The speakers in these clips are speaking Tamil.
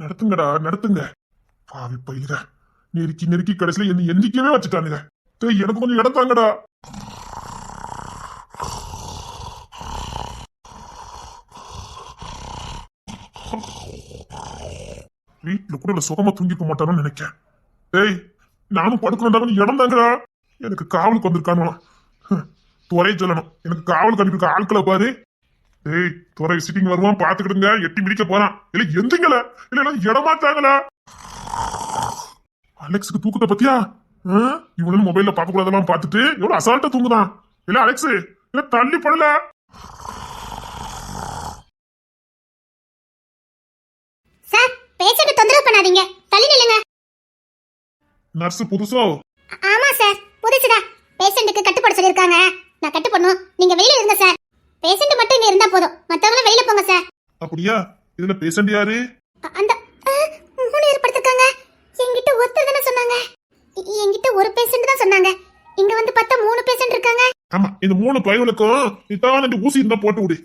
நடத்துங்கடா நடத்துங்க. பாவி பயிர நெருக்கி நெருக்கி கடைசியில என்ன எந்திக்கவே வச்சுட்டானுங்க. டேய் எனக்கு கொஞ்சம் இடம் தாங்கடா. வீட்டுல கூட சுகமா தூங்கிக்க மாட்டானு நினைக்கிறேன். டேய் நானும் படுக்கணும் இடம் தாங்கடா. எனக்கு காவலுக்கு வந்திருக்கானுவா. துறை சொல்லணும் எனக்கு காவலுக்கு அனுப்பியிருக்க ஆட்களை பாரு. டேய் துறை விசிட்டிங் வருவான் பாத்துக்கிடுங்க. எட்டி மிதிக்க போறான். இல்ல எந்திங்கள இல்ல இடமாட்டாங்களா? அலெக்ஸுக்கு தூக்கத்தை பத்தியா? இவனும் மொபைல்ல பார்க்க கூடாதெல்லாம் பார்த்துட்டு எவ்வளவு அசால்ட்டா தூங்குதான். இல்ல அலெக்ஸ் இல்ல தள்ளி படல. சார் பேஷண்ட தொந்தரவு பண்ணாதீங்க, தள்ளி நில்லுங்க. நர்ஸ் புதுசோ? ஆமா சார் புதுசுடா. பேஷண்ட்டுக்கு கட்டு போட சொல்லிருக்காங்க. நான் கட்டு போடணும், நீங்க வெளியில இருங்க சார். பேஷண்ட் மட்டும் இங்க இருந்தா போதும், மத்தவங்க வெளியில போங்க சார். அப்படியா? இதுல பேஷண்ட் யாரு? அந்த 3 பேர் படுத்துக்காங்க. என்கிட்ட ஒருத்தர் தானே சொன்னாங்க. என்கிட்ட ஒரு பேஷண்ட் தான் சொன்னாங்க. இங்க வந்து பார்த்தா 3 பேஷண்ட் இருக்காங்க. ஆமா இந்த 3 பையனுக்கும் இதான் இந்த ஊசி இருந்தா போட்டு விடு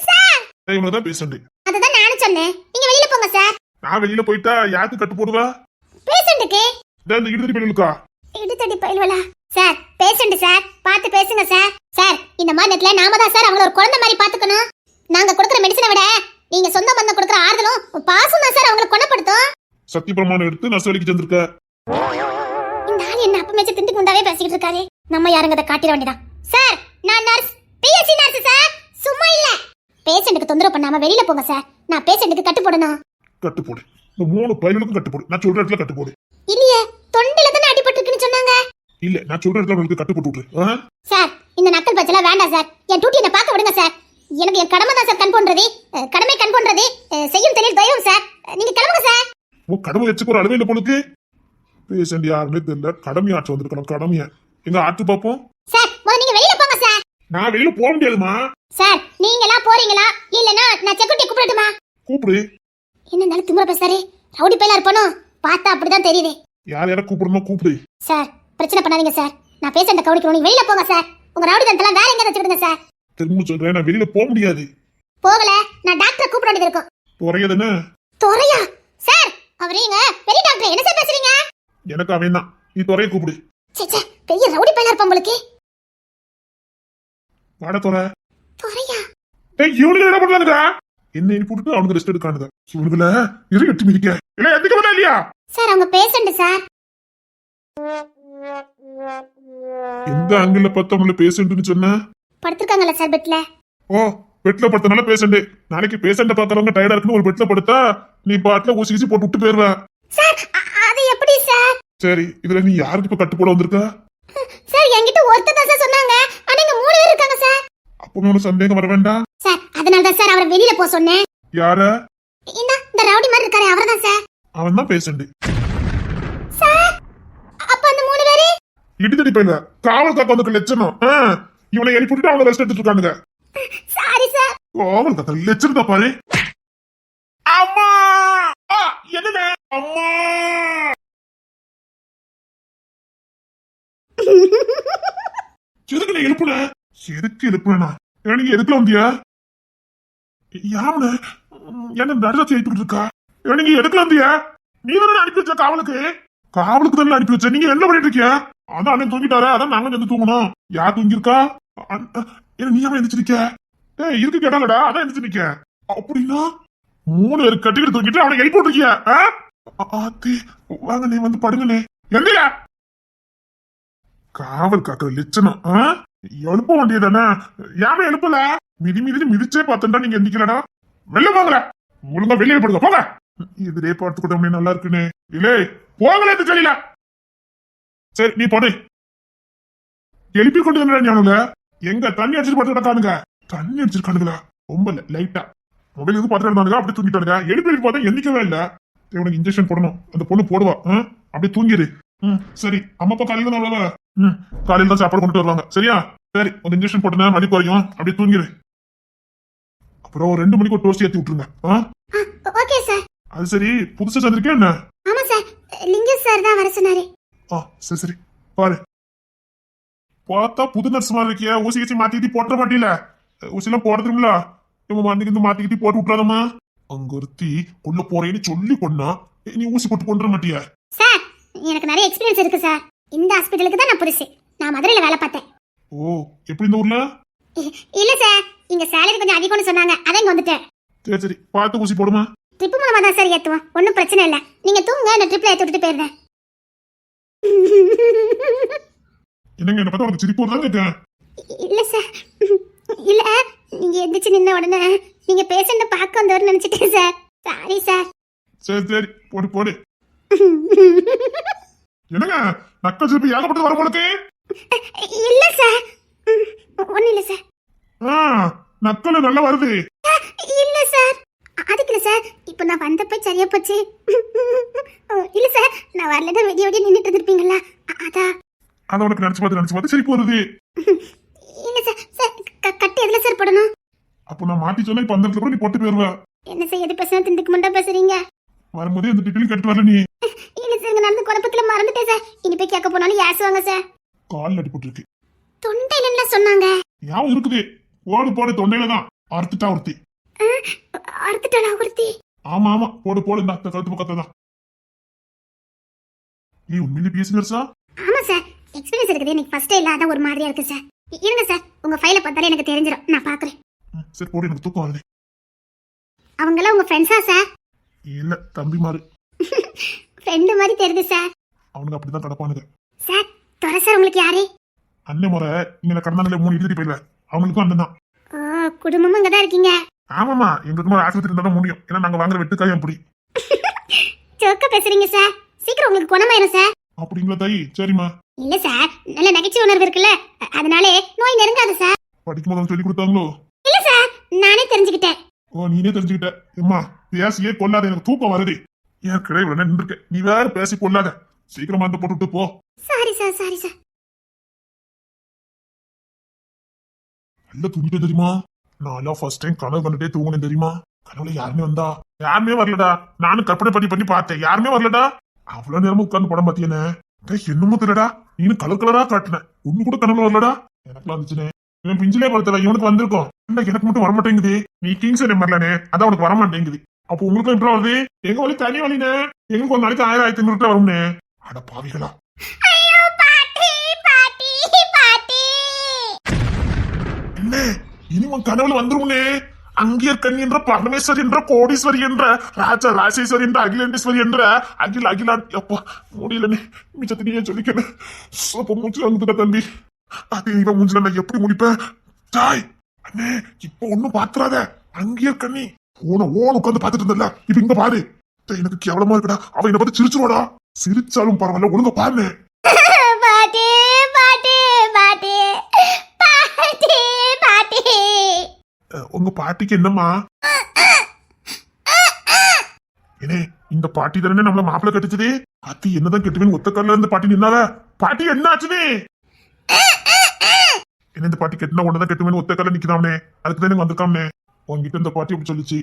சார். இவங்க தான் பேஷண்ட். அதுதான் நானும் சொன்னேன். நீங்க வெளியில போங்க சார். நான் வெளியில போயிட்டா யாருக்கு கட்டு போடுவா? பேஷண்ட்டுக்கு. இந்த இடுதடி பையனுக்கா? இடுதடி பையல்வலா? சார் பேஷண்ட் சார், பார்த்து பேசுங்க சார். சார் இந்த மாதிரி நேரத்துல நாம தான் சார் அவங்கள ஒரு குழந்தை மாதிரி பாத்துக்கணும். நாங்க கொடுக்குற மெடிசனை விட நீங்க சொந்த பந்தம் கொடுக்குற ஆறுதலும் பாசம் தான் சார் அவங்களை குணப்படுத்தும். சத்திய பிரமாணம் எடுத்து நர்ஸ் வலிக்கு செஞ்சிருக்க. இந்த ஆள் என்ன அப்ப மேச்ச திண்டு குண்டாவே பேசிக்கிட்டு இருக்காரு. நம்ம யாருங்கத காட்டிட வேண்டியதான். சார் நான் நர்ஸ், பிஎஸ்சி நர்ஸ் சார். சும்மா இல்ல. பேஷண்ட்டுக்கு தொந்தரவு பண்ணாம வெளியில போங்க சார். நான் பேஷண்ட்டுக்கு கட்டு போடணும். கட்டு போடு. இந்த 3 பையனுக்கும் கட்டு போடு. நான் சொல்ற இடத்துல கட்டு போடு. இல்லையே தொண்டையில தானே அடிபட்டுருக்குன்னு சொன்னாங்க. இல்ல நான் சொல்ற இடத்துல உங்களுக்கு கட்டு போட்டு விட்டுரு. சார் இந்த நக்கல் பச்சல வேண்டாம் சார். என் டியூட்டி என்ன பார்க்க விடுங்க சார். எனக்கு என் கடமை தான் சார் கண் பண்றது. கடமை கண் பண்றது செய்யும் தொழில் தெய்வம் சார். நீங்க கிளம்புங்க சார். உன் கடமை வச்சுக்க ஒரு அளவே இல்ல பொண்ணுக்கு. பேஷண்ட் யாருன்னு தெரியல. கடமை ஆட்சி வந்திருக்கணும். கடமைய எங்க ஆட்டு பாப்போம். சார் நீங்க வெளியில போங்க சார். நான் வெளியில போக முடியாதுமா. சார் நீங்களா போறீங்களா இல்லனா நான் செக்யூரிட்டி கூப்பிடட்டுமா? கூப்பிடு. என்ன திமிர பேசாரே. ரவுடி பையலா இருப்பணும். பார்த்தா அப்படிதான் தெரியுது. யார கூப்பிடணும் கூப்பிடு. சார் பிரச்சனை பண்ணாதீங்க சார். நான் பேஷண்ட கவனிக்கணும். நீங்க வெளியில போங்க சார். உங்க ரவுடி தந்தெல்லாம் வேற எங்க வச்சுடுங்க சார். திரும்ப சொல்றேன் நான் வெளியில போக முடியாது. போகல நான் டாக்டரை கூப்பிட வேண்டியது இருக்கும். துறையதுன்னு? துறையா? சார் அவரேங்க பெரிய டாக்டர். என்ன சார் பேசுறீங்க? எனக்கு அவன் தான். நீ துறையை கூப்பிடு. சே பெரிய ரவுடி பையலா இருப்பான் உங்களுக்கு. வாட துறை. துறையா? டேய் இவனுக்கு என்ன பண்றானுங்க? என்ன இனி போட்டுட்டு அவனுக்கு ரெஸ்ட் எடுக்கானுங்க. இவனுக்குல இரு எட்டி மிதிக்க. இல்ல எதுக்கு வரல இல்லையா? சார் அவங்க பேஷண்ட் சார். எந்த ஆங்கிள் பார்த்தவங்கள பேஷண்ட்னு சொன்ன? படுத்துருக்காங்கல்ல சார் பெட்ல. ஓ பெட்ல படுத்தனால பேஷண்ட். நாளைக்கு பேஷண்ட பாக்குறவங்க டயர்டா இருக்குன்னு ஒரு பெட்ல படுத்தா நீ பாட்டுல ஊசி ஊசி போட்டு விட்டு போயிருவ. சார் அது எப்படி சார்? சரி இதுல நீ யாருக்கு இப்ப கட்டு போட வந்திருக்க? சார் என்கிட்ட ஒருத்தர் தான் சார் சொன்னாங்க. ஆனா இங்க 3 பேர் இருக்காங்க சார். அப்ப உனக்கு சந்தேகம் வர வேண்டாம் சார். அதனால தான் சார் அவரை வெளியில போக சொன்னேன். யார? இந்த ரவுடி மாதிரி இருக்காரே அவர்தான் சார். அவன் தான் பேஷண்ட். சார் அப்ப அந்த 3 பேரு இடிதடி பையல காவல் காக்க வந்திருக்க லட்சணம். இவனை எழுப்பி விட்டுட்டு அவங்க ரெஸ்ட் எடுத்துட்டு இருக்கானுங்க. Sorry sir. காவல் காக்க லட்சணம் தான் பாரு. அம்மா என்ன அம்மா எதுக்கு நீ எழுப்புன? எதுக்கு எழுப்புனா? நீங்க எதுக்குல வந்தியா? யாருன என்ன நடுராட்சி எழுப்பிட்டு இருக்கா? நீங்க எதுக்குல வந்தியா? நீ தானே அனுப்பி வச்ச காவலுக்கு. காவலுக்கு தானே அனுப்பி வச்ச. நீங்க என்ன பண்ணிட்டு இருக்கியா? அதான் அண்ணன் தூங்கிட்டாரு. அதான் நாங்க வந்து தூங்கணும். யார் தூங்கிருக்கா? நீ அவன் எந்திரிச்சிருக்க? இருக்கு கேட்டாங்கடா. அதான் எந்திரிச்சிருக்க. அப்படின்னா 3 பேர் கட்டிக்கிட்டு தூங்கிட்டு அவனை எழுப்பி விட்டுருக்கியா? வாங்க நீ வந்து படுங்கண்ணே. எந்திரா. காவல் காக்குற லட்சணம். எழுப்ப வேண்டியதானே? யாம எழுப்பல. மிதி மிதிச்சே பார்த்தா நீங்க எந்திக்கலடா. வெளில போங்கல. ஒழுங்கா வெளியே படுங்க போங்க. இதுலயே பார்த்துக்கிட்ட நல்லா இருக்குன்னு இல்லே போகல தெரியல. சரி நீ போடு. எழுப்பி கொண்டு வந்த ஞானம்ல எங்க தண்ணி அடிச்சுட்டு பார்த்து கிடக்கானுங்க. தண்ணி அடிச்சிருக்கானுங்களா? ரொம்ப லைட்டா மொபைல் எதுவும் பார்த்துட்டு இருந்தானுங்க. அப்படியே தூங்கிட்டானுங்க. எழுப்பி பார்த்தா எந்திக்கவே இல்ல. உனக்கு இன்ஜெக்ஷன் போடணும். அந்த பொண்ணு போடுவா. அப்படியே தூங்கிடு. சரி அம்மா அப்பா காலையில தான் அவ்வளவா. காலையில தான் சாப்பாடு கொண்டு வருவாங்க. சரியா? சரி ஒரு இன்ஜெக்ஷன் போட்டேன் மணி குறையும். அப்படியே தூங்கிடு. அப்புறம் 2 மணிக்கு ஒரு டோஸ்ட் ஏத்தி விட்டுருங்க. Okay sir. அது சரி புதுசா சேர்ந்திருக்கே என்ன? ஆமா சார் லிங்கம் சார் தான் வர சொன்னாரு. சரி சரி பாரு. பார்த்தா புது நர்ஸ் மாதிரி இருக்கியா? ஊசி ஊசி மாத்திக்கிட்டு போட்டுற மாட்டீல. ஊசி எல்லாம் போடுறதுங்களா? இவங்க மாத்திக்கிட்டு போட்டு விட்டுறாதம்மா. அங்க ஒருத்தி கொல்ல போறேன்னு சொல்லி கொன்னா நீ ஊசி போட்டு கொண்டுற மாட்டியா? சார் எனக்கு நிறைய எக்ஸ்பீரியன்ஸ் இருக்கு சார். இந்த ஹாஸ்பிட்டலுக்கு தான் நான் புதுசு. நான் மதுரையில வேலை பார்த்தேன். ஓ, எப்படி இந்த ஊர்ல? இல்ல சார், இங்க சேலரி கொஞ்சம் அதிகம்னு சொன்னாங்க, அதான் இங்க வந்துட்டேன். சரி சரி, பார்த்து ஊசி போடுமா. ட்ரிப் மூலமா தான் சார் ஏத்துவோம், ஒன்றும் பிரச்சனை இல்லை. நீங்க தூங்க, நான் ட்ரிப்ல ஏற்றி விட்டுட்டு போயிருந்தேன். என்னங்க என்ன பார்த்தா உனக்கு சிரிப்பு வருதா கேட்டேன்? இல்ல சார், இல்ல நீங்க எந்திரிச்சு நின்ன உடனே நீங்க பேஷண்ட பார்க்க வந்தவர் நினைச்சிட்டேன் சார். Sorry sir. சரி சரி, போடு போடு. என்னங்க நக்கல் சிரிப்பு ஏகப்பட்டது வர போலக்கு? இல்ல சார், ஒன்னும் இல்ல சார். நக்கல் நல்லா வருது. இல்ல சார், அதுக்கு இல்ல சார், இப்ப நான் வந்தப்ப சரியா போச்சு. இல்ல சார், நான் வரலன்னா வெடி வெடி நின்னுட்டு இருந்திருப்பீங்களா, அதான். அத உனக்கு நினைச்சு பார்த்து சிரிப்பு வருது. இல்ல சார், சார் கட்டி எதுல சார் போடணும்? அப்ப நான் மாட்டி சொன்னா இப்ப அந்த இடத்துல கூட நீ போட்டு போயிருவ. என்ன சார் எது பேசுனா திண்டுக்கு மண்டா பேசுறீங்க? வரும்போதே அந்த டிட்டிலும் கட்டு வரல நீ. இல்ல சார், இங்க நடந்து குழப்பத்துல மறந்துட்டேன் சார். இனி போய் கேட்க போனாலும் ஏசுவாங்க சார். கால் அடிபட்டு இருக்கு. தொண்டையில என்ன சொன்னாங்க? யாவும் இருக்குது. போடு போடு, தொண்டையில தான் அறுத்துட்டா ஒருத்தி. அறுத்துட்டாளா ஒருத்தி? ஆமா ஆமா, போடு போடு, இந்த அத்தை கழுத்து பக்கத்தை தான். நீ உண்மையிலே பேசுனர்ஸா? ஆமா சார், எக்ஸ்பீரியன்ஸ் இருக்குது. எனக்கு ஃபர்ஸ்ட் இல்ல, அதான் ஒரு மாதிரியா இருக்கு சார். இருங்க சார், உங்க ஃபைலை பார்த்தாலே எனக்கு தெரிஞ்சிடும், நான் பாக்குறேன். சரி போடு, எனக்கு தூக்கம் வருது. அவங்களாம் உங்க ஃப்ரெண்ட்ஸா சார்? இல்ல, தம்பி மாறு. ஃப்ரெண்டு மாதிரி தெரியுது சார். அவனுக்கு அப்படிதான் கிடப்பானுங்க. சார் துறை சார் உங்களுக்கு யாரு? அண்ணன் முறை இங்க கடந்தாங்களே 3 இழுத்துட்டு போயில, அவங்களுக்கும் அண்ணன் தான். ஓ, குடும்பமும் இங்கதான் இருக்கீங்க? ஆமாமா, எங்களுக்கு ஒரு ஆஸ்பத்திரி இருந்தா தான் முடியும். ஏன்னா நாங்க வாங்குற வெட்டுக்காய் அப்படி. ஜோக்க பேசுறீங்க சார். சீக்கிரம் உங்களுக்கு குணமாயிரும் சார். அப்படிங்களா தாயி? சரிம்மா. இல்ல சார், நல்ல நகைச்சுவை உணர்வு இருக்குல்ல, அதனாலே நோய் நெருங்காது சார். படிக்கும் போது சொல்லி கொடுத்தாங்களோ? இல்ல சார், நானே தெரிஞ்சுக்கிட்டேன். ஓ, நீனே தெரிஞ்சுக்கிட்ட. அம்மா பேசியே கொள்ளாத, எனக்கு தூக்கம் வருது. ஏன் கிடை விட நின்றுக்க, நீ வேற பேசி கொள்ளாத. சீக்கிரமா வந்து போட்டுட்டு போ. Sorry sir, sorry sir. நல்ல தூங்கிட்டு தெரியுமா? நான் ஃபர்ஸ்ட் டைம் கனவு கண்டுட்டே தூங்கினேன் தெரியுமா? கனவுல யாருமே வந்தா? யாருமே வரலடா. நானும் கற்பனை பண்ணி பார்த்தேன், யாருமே வரலடா. அவ்வளவு நேரமும் உட்கார்ந்து படம் பாத்தியனே. என்னமோ தெரியலடா, நீனு கலர் கலரா காட்டுன. ஒண்ணு கூட கனவுல வரலடா. எனக்கு வந்துச்சுனே. இவன் பிஞ்சிலே பார்த்தல, இவனுக்கு வந்திருக்கும். எனக்கு மட்டும் வரமாட்டேங்குது. நீ கிங்ஸ் வரலனே, அதான் உனக்கு வரமாட்டேங்குது. அப்போ உங்களுக்கு எப்படி வருது? எங்க வழி தனி வழினே. எங்களுக்கு ஒரு நாளைக்கு 1000-1500 வரும்னே. அட பாவிகளா. ஐயோ பாட்டி, பாட்டி, பாட்டி. என்ன இனிமே கனவுல வந்துரும்னே. அங்கியர் கண்ணி என்ற பரமேஸ்வரி என்ற கோடீஸ்வரி என்ற ராஜா ராஜேஸ்வரி என்ற அகிலேண்டேஸ்வரி என்ற அகிலான் எப்பா முடியலனே. மிச்சத்தினியே சொல்லிக்கணும். அப்ப மூச்சு வந்துட்ட தம்பி. அது இவன் மூஞ்சில நான் எப்படி முடிப்பேன்? தாய் அண்ணே, இப்ப ஒண்ணும் பாத்துறாத. அங்கியர் கண்ணி ஓன உட்காந்து பாத்துட்டு இருந்தல, இப்ப இங்க பாரு. எனக்கு கேவலமா இருக்குடா. அவன் என்ன பார்த்து சிரிச்சுவாடா. சிரிச்சாலும் பரவாயில்ல, ஒழுங்க பாருங்க. பாட்டி, பாட்டி, பாட்டி, பாட்டி, பாட்டி. உங்க பாட்டிக்கு என்னம்மா? ஏனே, இந்த பாட்டி தானே நம்மள மாப்பிள்ள கட்டுச்சதே. அத்தி என்னதான் கெட்டுவேன் ஒத்த கால்ல இருந்து பாட்டி நின்னால. பாட்டி என்ன ஆச்சுனே? என்ன இந்த பாட்டி கெட்டினா ஒன்னதான் கெட்டுவேன் ஒத்த கால்ல நிக்கிறானே. அதுக்கு தானே வந்திருக்கானே. உங்ககிட்ட இந்த பாட்டி அப்படி சொல்லிச்சு.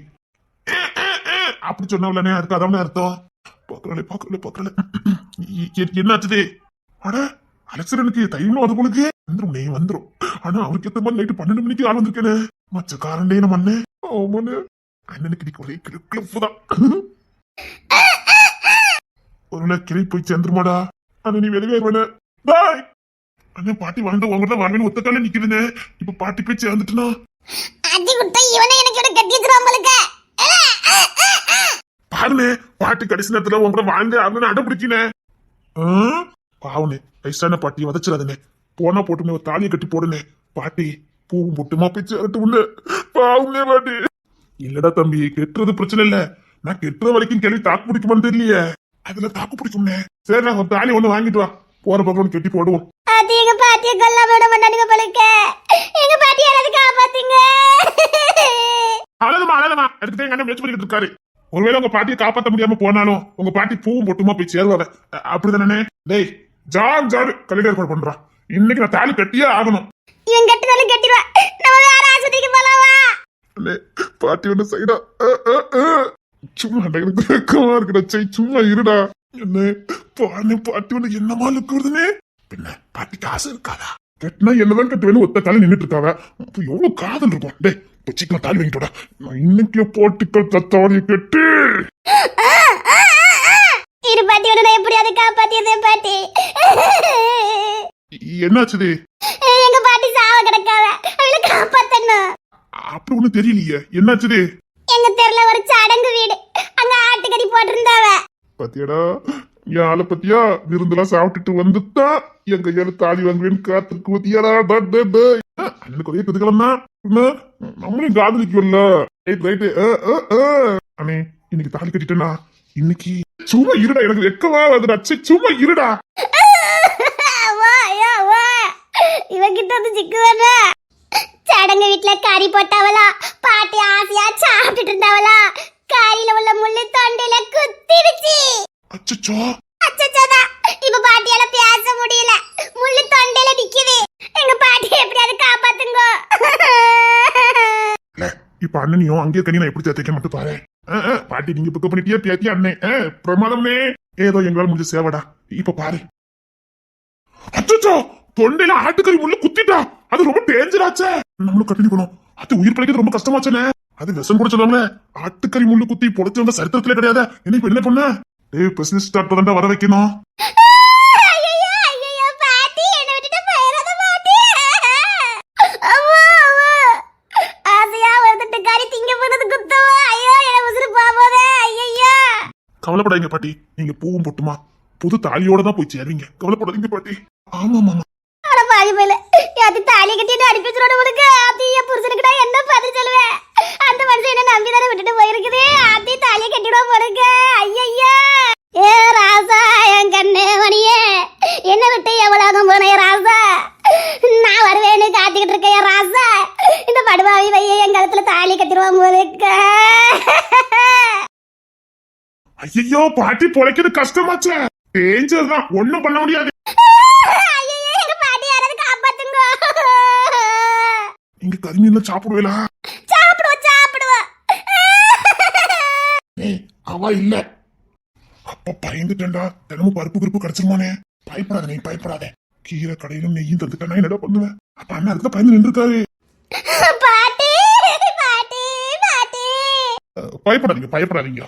அப்படி சொன்னவளனே, அதுக்கு அதான் அர்த்தம். பாக்கல என்ன ஆச்சுதே? அட அலெக்சரனுக்கு தைரியம் அது போலுக்கு வந்துரும். நே வந்துரும். ஆனா அவருக்கு ஏத்த மாதிரி நைட்டு 12 மணிக்கு ஆள் வந்திருக்கேனே. மச்சக்காரண்டே நம்ம அண்ணே. ஆமாண்ணே, அண்ணனுக்கு இன்னைக்கு ஒரே கிளப்புதான். ஒரு கிளை போய் சேர்ந்துருமாடா. அண்ணன் நீ வெளியேறுவன. பாய் அண்ணன். பாட்டி வாழ்ந்த உங்கள்ட்ட வாழ்வேன்னு ஒத்த கால நிக்குதுனே. இப்ப பாட்டி போய் சேர்ந்துட்டுனா அடி குட்டை இவனே எனக்கு இவனை கட்டி வச்சிருவாங்களுக்கு. பாருனே, பாட்டி கடைசி நேரத்துல உங்க கூட வாழ்ந்து அண்ணன் அடை பிடிக்கினே. பாவனே, வயசான பாட்டியை வதச்சிடாதுனே. போனா போட்டுனே, ஒரு தாலியை கட்டி போடுனே. பாட்டி பூவும் பொட்டுமா போய் சேரட்டு உள்ள. பாவனே பாட்டி. இல்லடா தம்பி, கெட்டுறது பிரச்சனை இல்ல. நான் கெட்டுற வரைக்கும் கேள்வி தாக்கு பிடிக்குமான்னு தெரியலையே. அதுல தாக்கு பிடிக்கும்னே. சரி, நான் ஒரு தாலி ஒண்ணு வாங்கிட்டு வா. போற பக்கம் கெட்டி போடுவோம். அது எங்க பாட்டியை கொல்லாம விட மாட்டானுங்க பழுக்க. எங்க பாட்டி யாராவது காப்பாத்துங்க. அழகுமா எடுத்துட்டு எங்க அண்ணன் முயற்சி பண்ணிட்டு இருக்காரு. ஒருவேளை உங்க பாட்டியை காப்பாற்ற முடியாம போனாலும் உங்க பாட்டி பூவும் பொட்டுமா போய் சேருவாங்க. அப்படிதானே? டேய் ஜாடு கல்யாணம் ஏற்பாடு பண்றான். இன்னைக்கு நான் தாலி கட்டியே ஆகணும். இவன் கட்டினாலும் கட்டிடுவா. நம்ம வேற ஆஸ்பத்திரிக்கு போலாமா? பாட்டி ஒண்ணு சைடா. சும்மா எனக்கு வெக்கமா இருக்குடா. சும்மா இருடா. என்ன பாட்டி ஒண்ணு என்னமா இருக்குதுன்னு. பின்ன பாட்டிக்கு ஆசை இருக்காதா? கட்டினா என்னதான் கட்டுவேன்னு ஒத்த காலம் நின்றுட்டு இருக்காவ. எவ்வளவு காதல் இருக்கும். டே இப்ப சீக்கிரம் தாலி வாங்கிட்டோட. நான் இன்னைக்கு போட்டுக்கள் தத்தாவளியை கட்டு. இரு பாட்டி, உடனே எப்படியாவது காப்பாத்தியதே பாட்டி. என்னாச்சுது? எங்க பாட்டி சாவ கிடக்காவ, அவளை காப்பாத்தணும். அப்படி ஒண்ணும் தெரியலையே, என்னாச்சுது? எங்க தெருல ஒரு சடங்கு வீடு, அங்க ஆட்டுக்கறி போட்டிருந்தாவ. பாத்தியாடா, என் ஆளை பத்தியா? விருந்தெல்லாம் சாப்பிட்டுட்டு வந்துதான் என் கையால தாலி வாங்குவேன்னு காத்திருக்கு பத்தியாடா. அண்ணனுக்கு ஒரே கதுக்கலாம் தான், நம்மளையும் காதலிக்கும்ல. ரைட்டு. அண்ணே, இன்னைக்கு தாலி கட்டிட்டேனா? இன்னைக்கு சும்மா இருடா, எனக்கு வெக்கமா வருதுடா. சும்மா இருடா. இவகிட்ட வந்து சிக்குவானா? சடங்கு வீட்டுல கறி போட்டாவளா, பாட்டி ஆசையா சாப்பிட்டுட்டு இருந்தாவளா, கறியில உள்ள முள்ளு தொண்டையில குத்திருச்சு. அச்சச்சோ. அச்சச்சோதா, இப்ப பாட்டியால பேச முடியல, முள்ளு தொண்டையில நிக்குது. எங்க பாட்டியை எப்படியாவது காப்பாத்துங்க. இப்ப அண்ணனையும் அங்கே கனி நான் எப்படி தேய்க்க மட்டும் பாரு. பாட்டி நீங்க பிக்கப் பண்ணிட்டியா பேத்தி? அண்ணே பிரமாதம்னே, ஏதோ எங்களால முடிஞ்ச சேவடா. இப்ப பாரு. அச்சச்சோ, தொண்டையில ஆட்டுக்கறி முள்ள குத்திட்டா. அது ரொம்ப டேஞ்சர் ஆச்சே. நம்மளும் கட்டிக்கணும். அது உயிர் பிழைக்கிறது ரொம்ப கஷ்டமாச்சே. அது விஷம் கூட சொல்லுவாங்க. ஆட்டுக்கறி முள்ளு குத்தி பொழைச்சவங்க சரித்திரத்திலே கிடையாது. என்ன இப்ப என்ன பண்ண? பிசினஸ் ஸ்டார்ட் பண்ணா வர வைக்கணும். கவலைப்படாதீங்க பாட்டி, நீங்க பூவும் பொட்டுமா புது தாலியோட தான் போய் சேருவீங்க. கவலைப்படாதீங்க பாட்டி. ஆமா மாமா. தாலி கட்டிட்டு அனுப்பி வச்சிரோட உனக்கு அத்திய புருஷனுக்கு நான் என்ன பதில் சொல்லுவேன்? அந்த மனுஷன் என்ன நம்பி தானே விட்டுட்டு போயிருக்குது. அத்தி தாலியை கட்டிடுவோம் போடுங்க. ஐயா, ஏ ராசா, என் கண்ணு மணியே, என்ன விட்டு எவ்வளவு போனே ராசா? நான் வருவேன்னு காத்துக்கிட்டு இருக்கேன் ராசா. இந்த படுவாவி வைய என் கழுத்துல தாலி கட்டிடுவோம் போடுங்க. ஐயோ, பாட்டி பொழைக்கிறது கஷ்டமாச்சே. டேஞ்சர் தான், ஒண்ணும் பண்ண முடியாது. நீங்க கறிமீன்ல சாப்பிடுவீங்களா? சாப்பிடுவோம். அவ இல்ல. அப்ப பயந்துட்டா. தினமும் பருப்பு கிருப்பு கிடைச்சிருமானே. பயப்படாத, நீ பயப்படாத. கீரை கடையிலும் நெய்யும் தந்துட்டா நான் என்னடா பண்ணுவேன்? அப்ப அண்ணா அதுக்கு பயந்து நின்று இருக்காரு. பயப்படாதீங்க.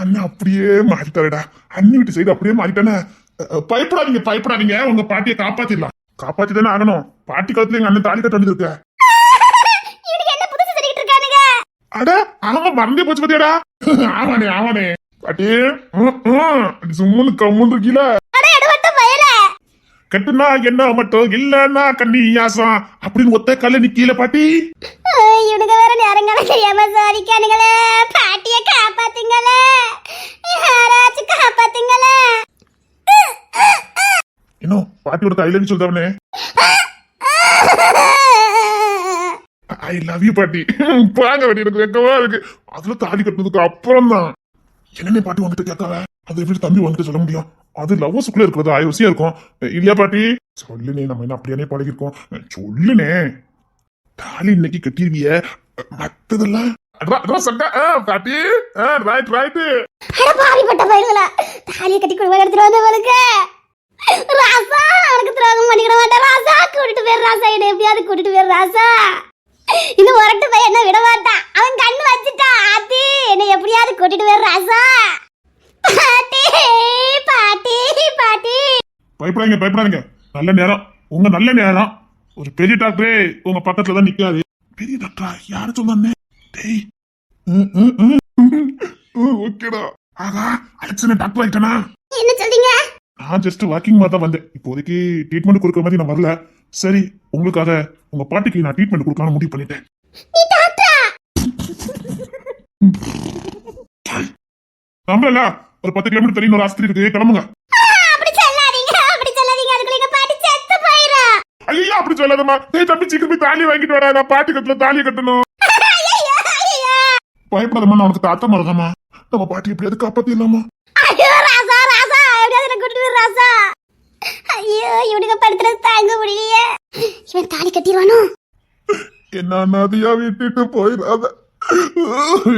அண்ணா அப்படியே மாறிட்டாருடா. அண்ணி வீட்டு சைடு அப்படியே மாறிட்டானே. பயப்படாதீங்க. உங்க பாட்டியை காப்பாத்திடலாம். காப்பாத்திதானே ஆகணும். பாட்டி காலத்துல எங்க அண்ணன் தாலி கட்ட வேண்டியது. அட ஆமா, மறந்தே போச்சு பத்தியாடா. ஆமானே பாட்டி. சும்முன்னு கம்முன்னு இருக்கீல. கட்டுனா என்ன மட்டும் இல்லன்னா கண்ணியாசம் அப்படின்னு ஒத்த கல்ல நிக்கீல பாட்டி. இவனுக்கு வேற நேரங்கள தெரியாம சாதிக்கானுங்களே. பாட்டிய காப்பாத்துங்களே, யாராச்சும் காப்பாத்துங்களே. இன்னும் பாட்டியோட கையிலன்னு சொல்றவனே. ஐ லவ் யூ பாட்டி. பாங்க பாட்டி, எனக்கு வெக்கமா இருக்கு. அதுல தாலி கட்டுனதுக்கு அப்புறம் தான் என்னென்ன பாட்டி வந்துட்டு கேட்காவ. அது எப்படி தம்பி வந்துட்டு சொல்ல முடியும்? அது லவ்வர்ஸுக்குள்ள இருக்கிறது ஆயோசியா இருக்கும் இல்லையா பாட்டி? சொல்லுனே, நம்ம என்ன அப்படியானே பழகிருக்கோம். சொல்லுனே, தாலி இன்னைக்கு கட்டிருவிய, மத்ததெல்லாம் பாட்டி. ரைட். பாவிப்பட்ட பையங்களா, தாலியை கட்டி கொடுவா எடுத்துட்டு வந்தவனுக்கு ராசா அவனுக்கு துரோகம் பண்ணிக்கிற மாட்டேன். ராசா கூட்டிட்டு போயிரு ராசா, என்ன எப்படியாவது கூட்டிட்டு போயிரு ராசா. இன்னும் ஒரட்டு போய் என்ன விட மாட்டான். அவன் கண்ணு வச்சுட்டான். ஆத்தி என்ன எப்படியாவது கூட்டிட்டு போயிரு ராசா. பாட்டி. பயப்படாதீங்க. நல்ல நேரம், உங்க நல்ல நேரம். ஒரு பெரிய டாக்டரே உங்க பக்கத்துல தான் நிக்காது. பெரிய டாக்டரா? யாரு சொன்னானே? டேய், ஓகேடா. ஆகா, அலெக்சன் டாக்டர் ஆயிட்டானா? என்ன சொல்றீங்க? நான் ஜஸ்ட் வாக்கிங் மாதிரி தான் வந்தேன். இப்போதைக்கு ட்ரீட்மெண்ட் கொடுக்குற மாதிரி நான் வரல. சரி, உங்களுக்காக உங்க பாட்டிக்கு நான் ட்ரீட்மெண்ட் கொடுக்கலாம்னு முடிவு பண்ணிட்டேன். நீ டாக்டரா? நம்பல, ஒரு 10 கிலோமீட்டர் தள்ளி ஒரு ஆஸ்பத்திரி இருக்கு, கிளம்புங்க. அப்படி சொல்லாதீங்க. அதுக்குள்ள எங்க பாட்டி செத்து போயிரா. ஐயா, அப்படி சொல்லாதம்மா. டேய் தம்பி, சீக்கிரம் போய் தாலி வாங்கிட்டு வரா. நான் பாட்டி கத்துல தாலி கட்டணும். பயப்படாதம்மா, நான் உனக்கு தாத்தா மறதாமா. நம்ம பாட்டி எப்படியாவது காப்பாத்திடலாமா? ஐயோ ராசா, எப்படியாவது என்ன கூட்டிட்டு வர ராசா. ஐயோ, இவனுக்கு படுத்துறது தாங்க முடியலையே. இவன் தாலி கட்டிடுவானோ? என்ன அனாதையா விட்டுட்டு போயிடாத.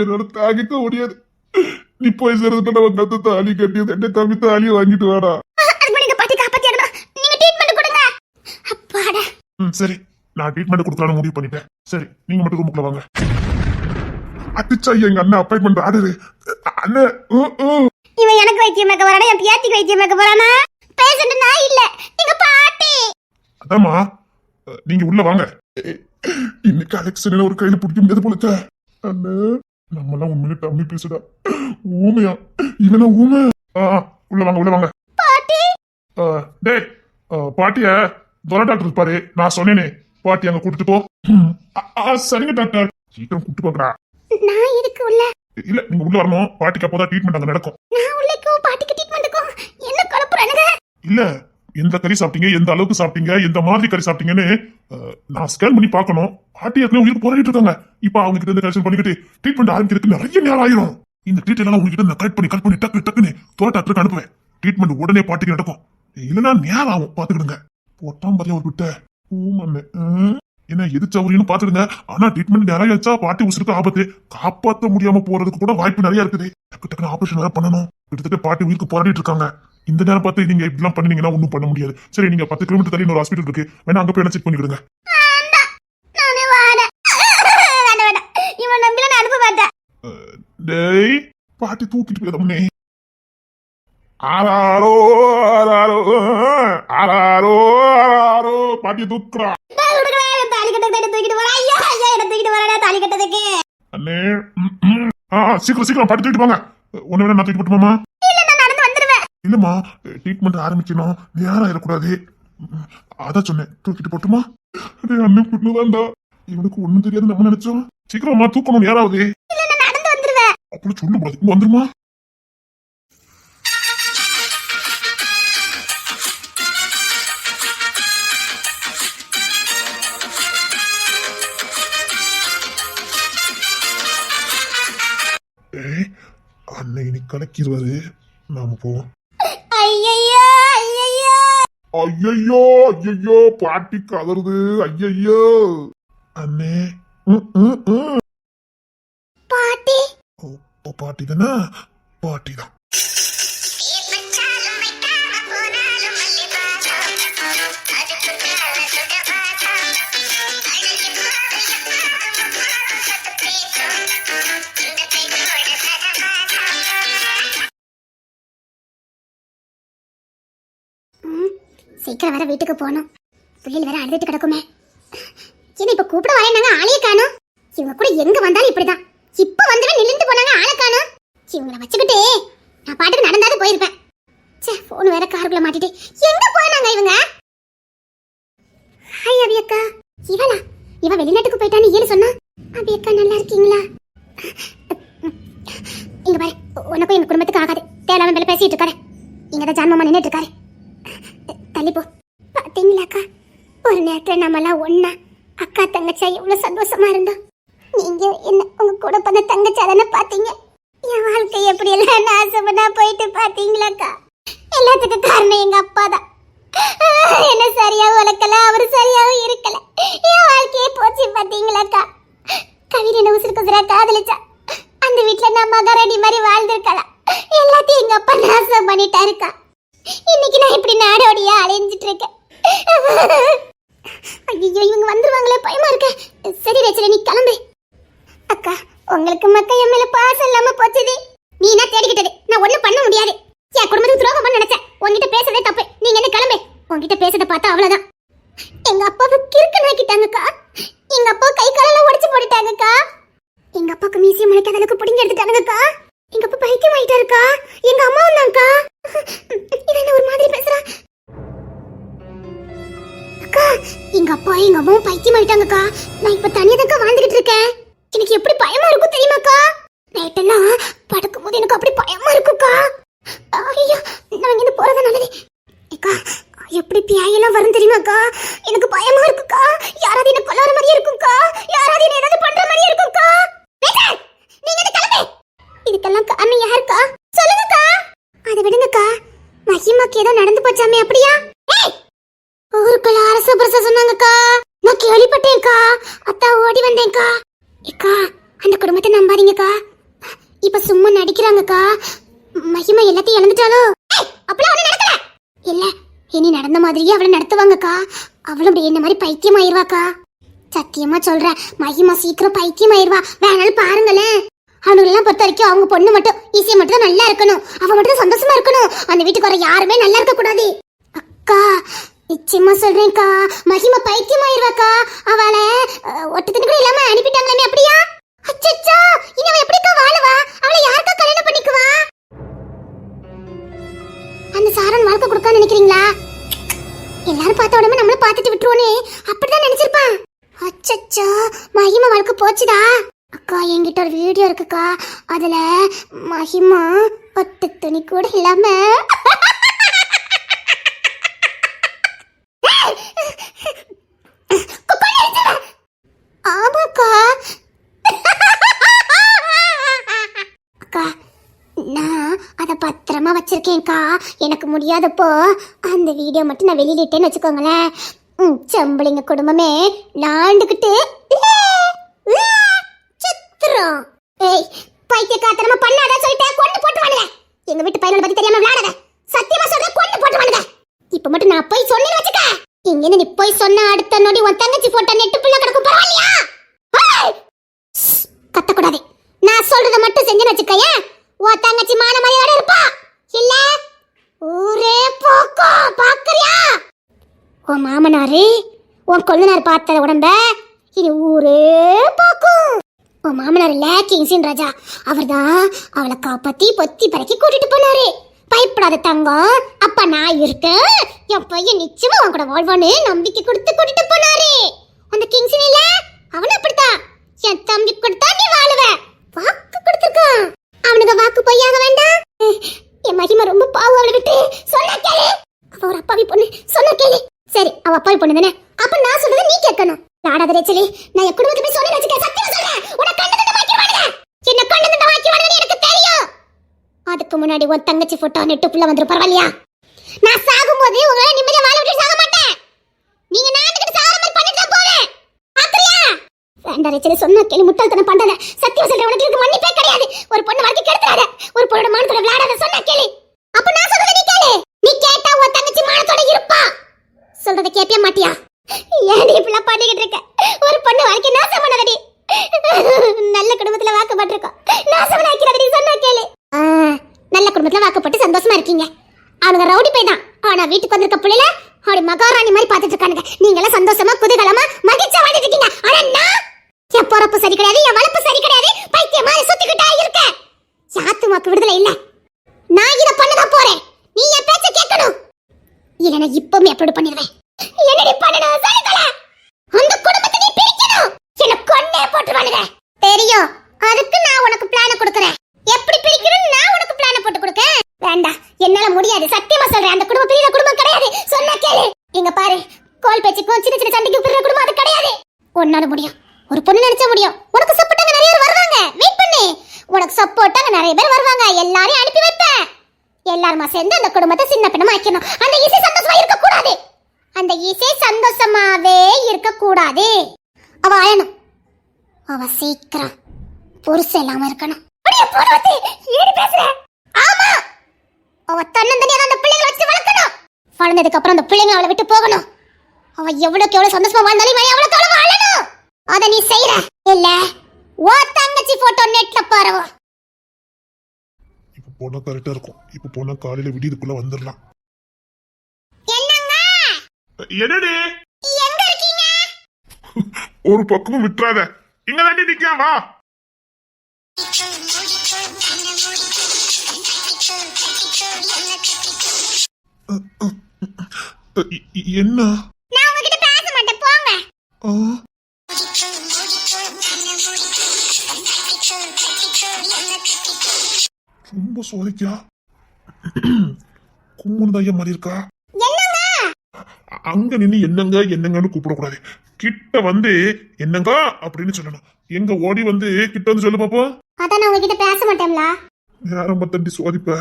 என்னோட தாங்கிக்க முடியாது. நீ போய் சேர்ந்துட்டு நம்ம கத்து தாலி கட்டியது என்ன தம்பி, தாலி வாங்கிட்டு வாடா. பாட்டி காப்பாத்திடணும். நீங்க ட்ரீட்மெண்ட் கொடுங்க. அப்பாடா. சரி, நான் ட்ரீட்மெண்ட் கொடுக்கலாம்னு முடிவு பண்ணிட்டேன். சரி நீங்க மட்டும் ரூமுக்குள்ள வாங்க. அடிச்சா எங்க அண்ணன் அப்பாயின்மெண்ட் ஆர்டரு. அண்ணன் இவன் எனக்கு வைத்தியம் வைக்க போறானா, என் பியாத்திக்கு வைத்தியம் வைக்க போறானா? பேஷண்ட் நான் இல்ல, எங்க பாட்டி. அதாம்மா நீங்க உள்ள வாங்க. இன்னைக்கு அலெக்சன் ஒரு கையில பிடிக்க முடியாது போல. அண்ணன் நம்மலாம் உண்மையிலே டம்மி பேசுடா. ஊமையா இவனா ஊமை. உள்ள வாங்க உள்ள வாங்க. பாட்டி டேய் பாட்டிய துரை டாக்டர் இருப்பாரு, நான் சொன்னேனே பாட்டி அங்க கூட்டிட்டு போ. சரிங்க டாக்டர், சீக்கிரம் கூட்டிட்டு போங்கடா. நான் எதுக்கு உள்ள? இல்ல நீங்க உள்ள வரணும், பாட்டிக்கு அப்போதான் ட்ரீட்மெண்ட் அங்க நடக்கும். நான் உள்ளக்கும் பாட்டிக்கு ட்ரீட்மெண்ட்டுக்கும் என்ன குழப்பறானுங்க? இல்ல எந்த கறி சாப்பிட்டீங்க, எந்த அளவுக்கு சாப்பிட்டீங்க, எந்த மாதிரி கறி சாப்பிட்டீங்கன்னு நான் ஸ்கேன் பண்ணி பார்க்கணும். பாட்டி ஏற்கனவே உயிருக்கு போராடிட்டு இருக்காங்க. இப்ப அவங்க கிட்ட இருந்து கரெக்ஷன் பண்ணிக்கிட்டு ட்ரீட்மெண்ட் ஆரம்பிக்கிறதுக்கு நிறைய நேரம் ஆயிரும். இந்த ட்ரீட்மெண்ட் எல்லாம் உங்ககிட்ட நான் கரெக்ட் பண்ணி டக்குன்னு துரை டாக்டருக்கு அனுப்புவேன். ட்ரீட்மெண்ட் உடனே பாட்டிக்கு நடக்கும். இல்லைன்னா நேரம் ஆகும், பாத்துக்கிடுங்க. போட்டாம் பாத்தியா ஒரு விட்ட என்ன எது சௌரியன்னு பாத்துடுங்க. ஆனா ட்ரீட்மெண்ட் நிறைய வச்சா பாட்டி உசுருக்கு ஆபத்து. காப்பாற்ற முடியாம போறதுக்கு கூட வாய்ப்பு நிறைய இருக்குது. டக்குன்னு ஆபரேஷன் வேற பண்ணணும். கிட்டத்தட்ட பாட்டி உயிருக்கு போராடிட்டு இருக்காங்க. இந்த நேரம் பார்த்து நீங்க இப்படிலாம் பண்ணீங்கன்னா ஒன்னும் பண்ண முடியாது. சரி நீங்க 10 கிலோமீட்டர் தள்ளி இன்னொரு ஹாஸ்பிட்டல் இருக்கு, வேணா அங்க போய் செக் பண்ணிக்கிடுங்க. டேய் பாட்டி தூக்கிட்டு போயிடமுனே. ஆராரோ ஆராரோ ஆராரோ ஆராரோ பாட்டியை தூக்குறா. அண்ணே சீக்கிரம் பாட்டி தூக்கிட்டு போங்க. ஒண்ணு வேணா நான் தூக்கிட்டு போட்டுமாமா? இல்லம்மா ட்ரீட்மெண்ட் ஆரம்பிக்கணும், நேரம் ஆயிடக்கூடாது. அதான் சொன்னேன், தூக்கிட்டு போட்டுமா? அண்ணன் பொண்ணுதான்டா, இவனுக்கு ஒண்ணும் தெரியாது நம்ம நினைச்சோம். சீக்கிரமா தூக்கணும், நேராவது. அப்படி சொல்ல கூடாது, இங்க வந்துருமா? அண்ணன் இனி கலக்கிடுவாரு, நாம போவோம். ஐயையோ பாட்டி கதறுது. ஐயையோ அண்ணே பாட்டி. பாட்டி தானே? பாட்டி தான். சீக்கிரம் வர வீட்டுக்கு போகணும். பிள்ளைகள் வேற அழுதுட்டு கிடக்குமே. என்ன இப்ப கூப்பிட வரேன்னாங்க, ஆளையே காணும். இவங்க கூட எங்க வந்தாலும் இப்படிதான். இப்ப வந்தவன் நின்று போனாங்க, ஆளை காணும். இவங்களை வச்சுக்கிட்டு நான் பாட்டுக்கு நடந்தாது போயிருப்பேன். சே, போன் வேற காருக்குள்ள மாட்டிட்டு எங்க போனாங்க இவங்க? ஹாய் அபியக்கா. இவ வெளிநாட்டுக்கு போயிட்டான்னு ஏன்னு சொன்னா? அபியக்கா நல்லா இருக்கீங்களா? இங்க பாரு, உனக்கும் எங்க குடும்பத்துக்கு ஆகாது. தேவையில்லாம மேல பேசிட்டு இருக்காரு. இங்கதான் ஜான்மாமா நின்றுட்டு இருக்காரு. தள்ளி போ. பாத்தீங்களாக்கா, ஒரு நேரத்துல நம்மளாம் ஒன்னா அக்கா தங்கச்சா எவ்வளவு சந்தோஷமா இருந்தோம். நீங்க என்ன உங்க கூட பண்ண தங்கச்சா தானே பாத்தீங்க. என் வாழ்க்கை எப்படி எல்லாம் நாசமா போயிட்டு பாத்தீங்களாக்கா. எல்லாத்துக்கும் காரணம் எங்க அப்பா தான். என்ன சரியாவும் வளர்க்கல, அவரு சரியாவும் இருக்கல. என் வாழ்க்கையே போச்சு பாத்தீங்களாக்கா. கவிதை என்ன உசுருக்கு காதலிச்சா அந்த வீட்டுல நான் மகாராணி மாதிரி வாழ்ந்திருக்கலாம். எல்லாத்தையும் எங்க அப்பா நாசம் பண்ணிட்டாருக்கா. இன்னைக்கு நான் இப்படி நாடோடியா அலைஞ்சிட்டு இருக்கேன். ஐயோ இவங்க வந்துருவாங்களே, பயமா இருக்க. சரி ரேச்சல, நீ கிளம்பு. அக்கா, உங்களுக்கு மக்கள் என் மேல பாசம் இல்லாம போச்சுது. நீ என்ன தேடிக்கிட்டது, நான் ஒண்ணும் பண்ண முடியாது. என் குடும்பத்துக்கு துரோகம் பண்ண நினைச்சேன். உன்கிட்ட பேசுறதே தப்பு. நீங்க என்ன கிளம்பு. உன்கிட்ட பேசுறத பார்த்தா அவ்வளவுதான். எங்க அப்பாவை கிறுக்கனாக்கிட்டாங்கக்கா. எங்க அப்பா கை காலெல்லாம் உடைச்சு போட்டுட்டாங்கக்கா. எங்க அப்பாக்கு மீசியம் முளைக்காத அளவுக்கு பிடிங்க எடுத்துட்டானுங்கக்கா. எங்க அப்பா பைத்தியம் ஆயிட்டாருக்கா. எங்க அம்மாவும் தான்க்கா. இவன் ஒரு மாதிரி பேசுறா. அக்கா, எங்க அப்பா எங்க அம்மாவும் பைத்தியம் ஆயிட்டாங்கக்கா. நான் இப்ப தனியாதாக்கா வாழ்ந்துகிட்டு இருக்கேன். எனக்கு எப்படி பயமா இருக்கும் தெரியுமாக்கா? நைட்டெல்லாம் படுக்கும் போது எனக்கு அப்படி பயமா இருக்குக்கா. ஐயோ, நான் இங்க போறது நல்லது. அக்கா, எப்படி பியாயெல்லாம் வரும் தெரியுமாக்கா? எனக்கு பயமா இருக்குக்கா. யாராவது என்ன கொல்ல வர மாதிரியே இருக்குக்கா. யாராவது என்ன ஏதாவது பண்ற மாதிரியே இருக்குக்கா. நீங்க என்ன கிளம்பு. இதுக்கெல்லாம் காரணம் யாருக்கா? சொல்லுங்கக்கா. அதை விடுங்கக்கா. மகிமாக்கு ஏதோ நடந்து போச்சாமே, அப்படியா? ஊருக்குள்ள அரசு பிரச சொன்னாங்கக்கா. நான் கேள்விப்பட்டேன்க்கா. அத்தா ஓடி வந்தேன்க்கா. ஏக்கா, அந்த குடும்பத்தை நம்பாதீங்கக்கா. இப்ப சும்மா நடிக்கிறாங்கக்கா. மகிமா எல்லாத்தையும் இழந்துட்டாலோ? அப்பலாம் ஒண்ணு நடக்கல. இல்ல, இனி நடந்த மாதிரியே அவளை நடத்துவாங்கக்கா. அவளும் என்ன மாதிரி பைத்தியம் ஆயிருவாக்கா. சத்தியமா சொல்றேன், மகிமா சீக்கிரம் பைத்தியம் ஆயிருவா. வேணாலும் பாருங்களேன். அவனுங்கெல்லாம் பொறுத்த வரைக்கும் அவங்க பொண்ணு மட்டும் ஈஸியா மட்டும் தான் நல்லா இருக்கணும், அவ மட்டும் சந்தோஷமா இருக்கணும். அந்த வீட்டுக்கு வர யாருமே நல்லா இருக்க கூடாது. அக்கா நிச்சயமா சொல்றேன்க்கா, மகிமா பைத்தியம் ஆயிருவாக்கா. அவளை ஒட்டத்தின் கூட இல்லாம அனுப்பிட்டாங்களே, அப்படியா? அச்சச்சோ, இனி அவ எப்படிக்கா வாழுவா? அவளை யாருக்கா கல்யாணம் பண்ணிக்குவா? அந்த சாரன் வாழ்க்கை கொடுக்கான்னு நினைக்கிறீங்களா? எல்லாரும் பார்த்த உடனே நம்மள பார்த்துட்டு விட்டுருவோனே, அப்படிதான் நினைச்சிருப்பான். அச்சச்சோ, மகிமா வாழ்க்கை போச்சுதா. அக்கா என்கிட்ட ஒரு வீடியோ இருக்குக்கா, அதுல மகிமா பட்டு துணி கூட இல்லாம ஆமாக்கா. அக்கா நான் அதை பத்திரமா வச்சிருக்கேன்க்கா. எனக்கு முடியாதப்போ அந்த வீடியோ மட்டும் நான் வெளியிட்டேன்னு வச்சுக்கோங்களேன், செம்பளிங்க குடும்பமே நாண்டுகிட்டு சுத்துறோம். ஏய் பைத்தியக்காரத்தனமா பண்ணாத சொல்லிட்டேன், கொண்டு போட்டுவானுங்க. எங்க வீட்டு பையனோட பத்தி தெரியாம விளையாடாத, சத்தியமா சொல்றேன், கொண்டு போட்டுவானுங்க. இப்ப மட்டும் நான் போய் சொன்னேன்னு வச்சுக்க, இங்க நீ போய் சொன்ன அடுத்த நொடி உன் தங்கச்சி போட்டோ நெட்டு புள்ள கிடக்கும், பரவாயில்லையா? கத்தக்கூடாது. நான் சொல்றத மட்டும் செஞ்சேன்னு வச்சுக்கயேன், உன் தங்கச்சி மான மரியாதையோட இருப்பா. இல்ல ஊரே போக்கோ, பாக்குறியா? உன் மாமனாரு உன் கொள்ளுனார் பார்த்த உடம்ப இது ஊரே போக்கும். உன் மாமனார் இல்ல கிங்ஸின் ராஜா, அவர்தான் அவளை காப்பாத்தி பொத்தி பறக்கி கூட்டிட்டு போனாரு. பயப்படாத தங்கம், அப்ப நான் இருக்கேன், என் பையன் நிச்சயமா உன் கூட வாழ்வான்னு நம்பிக்கை கொடுத்து கூட்டிட்டு போனாரு. அந்த கிங்ஸின் இல்ல அவன் அப்படித்தான், என் தம்பி கொடுத்தா நீ வாழுவ வாக்கு கொடுத்துருக்கான். அவனுக்கு வாக்கு பொய்யாக வேண்டாம். என் மகிமா ரொம்ப பாவம், அவளை விட்டு சொன்ன கேளு. அவ ஒரு அப்பாவி பொண்ணு, சொன்ன கேளு. சரி அவ அப்பாவி பொண்ணு தானே, அப்ப நான் சொல்றதை நீ கேட்கணும். நாடாத ரேச்சலி, நான் என் குடும்பத்தை போய் சொன்னேன்னு வச்சுக்க, சத்தியமா சொல்றேன், உனக்கு கண்ணு தண்டை வாங்கிடுவானுங்க. என்ன கண்ணு தண்டை வாங்கிடுவானுங்க எனக்கு தெரியும். அதுக்கு முன்னாடி உன் தங்கச்சி போட்டோ நெட்டு புள்ள வந்துரும், பரவாயில்லையா? நான் சாகும்போது உங்களை நிம்மதியா வாழ விட்டு சாக மாட்டேன். நீங்க நாட்டுக்கிட்டு சாகிற மாதிரி பண்ணிட்டு தான் போவேன், பாக்குறியா? வேண்டாம் ரேச்சலி, சொன்ன கேளு, முட்டாள்தனம் பண்ணாத. சத்தியமா சொல்றேன், உனக்கு இதுக்கு மன்னிப்பே கிடையாது. ஒரு பொண்ணு வாழ்க்கை கெடுத்துறாத, ஒரு பொண்ணோட மானத்தோட விளையாடாத, சொன்ன கேளு. அப்ப நான் சொல்றதை நீ கேளு. நீ கேட்டா உன் தங்கச்சி மானத்தோட இருப்பா. சொல்றதை கேட்பியா மாட்டியா? ஏன் நீ இப்படிலாம் பண்ணிக்கிட்டு இருக்க? ஒரு பொண்ணு வாழ்க்கை நாசம் பண்ணாதடி. நல்ல குடும்பத்துல வாக்கப்பட்டிருக்கோம், நாசம் ஆக்கிறாதடி, சொன்னா கேளு. நல்ல குடும்பத்துல வாக்கப்பட்டு சந்தோஷமா இருக்கீங்க. அவனுங்க ரவுடி பை தான், ஆனா வீட்டுக்கு வந்திருக்க பிள்ளைல அப்படி மகாராணி மாதிரி பாத்துட்டு இருக்கானுங்க. நீங்க எல்லாம் சந்தோஷமா குதூகலமா மகிழ்ச்சியா வாழ்ந்துட்டு இருக்கீங்க. ஆனா நான் என் பொறப்பு சரி கிடையாது, என் வளர்ப்பு சரி கிடையாது, பைத்தியம் மாதிரி சுத்திக்கிட்டா இருக்க. யாத்துமாக்கு விடுதலை இல்ல. நான் இதை பண்ணதான் போறேன், நீ என் பேச்ச கேட்கணும். இல்லைன்னா இப்பவுமே அப்படி பண்ணிடுவேன். என்னடி பண்ணணும் சொல்லுங்கள. அந்த குடும்பத்தை நீ பிரிக்கணும், என்ன கொன்னே போட்டுருவானுங்க. தெரியும், அதுக்கு நான் உனக்கு பிளான் கொடுக்கறேன். எப்படி பிரிக்கணும் நான் உனக்கு பிளான் போட்டு கொடுக்கேன். வேண்டாம், என்னால முடியாது, சத்தியமா சொல்றேன். அந்த குடும்பம் பிரிகிற குடும்பம் கிடையாது, சொன்னா கேளு. இங்க பாரு, கோல் பேச்சுக்கும் சின்ன சின்ன சண்டைக்கு பிரிகிற குடும்பம் அது கிடையாது. உன்னால முடியும், ஒரு பொண்ணு நினைச்சா முடியும். உனக்கு சப்போர்ட்டாங்க நிறைய பேர் வருவாங்க, வெயிட் பண்ணு. உனக்கு சப்போர்ட்டாங்க நிறைய பேர் வருவாங்க, எல்லாரையும் அனுப்பி வைப்பேன். எல்லாருமா சேர்ந்து அந்த குடும்பத்தை சின்ன பின்னமா ஆக்கணும். அந்த இசை சந்தோஷமா இருக்க கூடாது, அந்த இசை சந்தோஷமாவே இருக்க கூடாது. அவ அழணும், அவ சீக்கிரம் புருஷன் இல்லாம இருக்கணும். ஆமா, அவ தன்னந்தனியா அந்த பிள்ளைங்களை வச்சு வளர்க்கணும். வளர்ந்ததுக்கு அப்புறம் அந்த பிள்ளைங்க அவளை விட்டு போகணும். அவ எவ்வளவுக்கு எவ்வளவு சந்தோஷமா வாழ்ந்தாலும் அவ்வளவுக்கு அவ்வளவு வாழணும். அத நீ செய்யற இல்ல ஓ தங்கச்சி போட்டோ நெட்ல பாருவ. இப்ப போனா கரெக்டா இருக்கும். இப்ப போனா காலையில விடியதுக்குள்ள வந்துடலாம். என்னங்க என்னடி எங்க இருக்கீங்க? ஒரு பக்கமும் விட்டுறாத, இங்க தாண்டி நிக்க, வா. என்ன? நான் உங்ககிட்ட பேச மாட்டேன், போங்க. ரொம்ப சோதிக்கா கும்முன்னு மாதிரி இருக்கா. அங்க நின்னு என்னங்க என்னங்கன்னு கூப்பிடக்கூடாது, கிட்ட வந்து என்னங்க அப்படின்னு சொல்லணும். எங்க ஓடி வந்து கிட்ட வந்து சொல்லு பாப்போம். அதான் நான் உங்ககிட்ட பேச மாட்டேன்ல. நேரம் பத்தண்டி சோதிப்ப,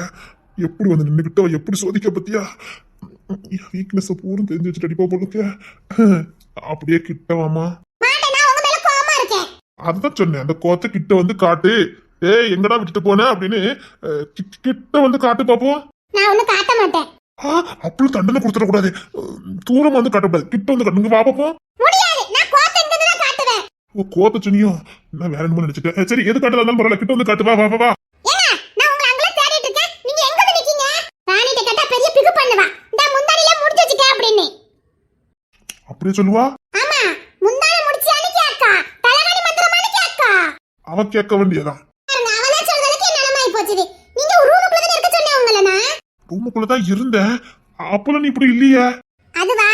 எப்படி வந்து நின்னுகிட்ட எப்படி சோதிக்க பத்தியா? வீக்னஸ் பூரம் தெரிஞ்சு வச்சுட்டு அடிப்பா போலுக்க. அப்படியே கிட்ட வாமா. அதுதான் சொன்னேன், அந்த கோத்த கிட்ட வந்து காட்டு. எங்கடா விட்டுட்டு போன அப்படின்னு கிட்ட வந்து காட்டு பாப்போம். நான் ஒண்ணு காட்ட மாட்டேன். அப்படி தண்டனை கொடுத்துட கூடாது, தூரம் வந்து காட்டக்கூடாது, கிட்ட வந்து காட்டுங்க, வா பாப்போம். முடியாது, நான் கோத்த எங்க தான் ஓ கோத்த சொன்னியோ நான் வேற என்னமோ நினைச்சிட்டேன். சரி எது காட்டுறதா இருந்தாலும் பரவாயில்ல, கிட்ட வந்து காட்டு. வா வா வா வா. ஏங்க நான் உங்களை அங்கல தேடிட்டு இருக்கேன், நீங்க எங்க வந்து நிக்கீங்க? ராணிட்ட கேட்டா பெரிய பிகு பண்ணுவா, இந்த முந்தானில முடிச்சு வச்சுக்க அப்படின்னு. அப்படியே சொல்லுவா? ஆமா, முந்தான முடிச்சு அன்னைக்கு அக்கா தலகாணி மந்திரமானு கேக்கா. அவ கேட்க வேண்டியதான். அவளே சொல்றதுக்கு நிலமாயி போச்சுது. நீங்க ஒரு ரூமுக்குள்ள தான் இருக்க சொன்னேன் உங்களை நான். ரூமுக்குள்ளதான் இருந்தேன், அப்பெல்லாம் நீ இப்படி இல்லையே. அதுவா,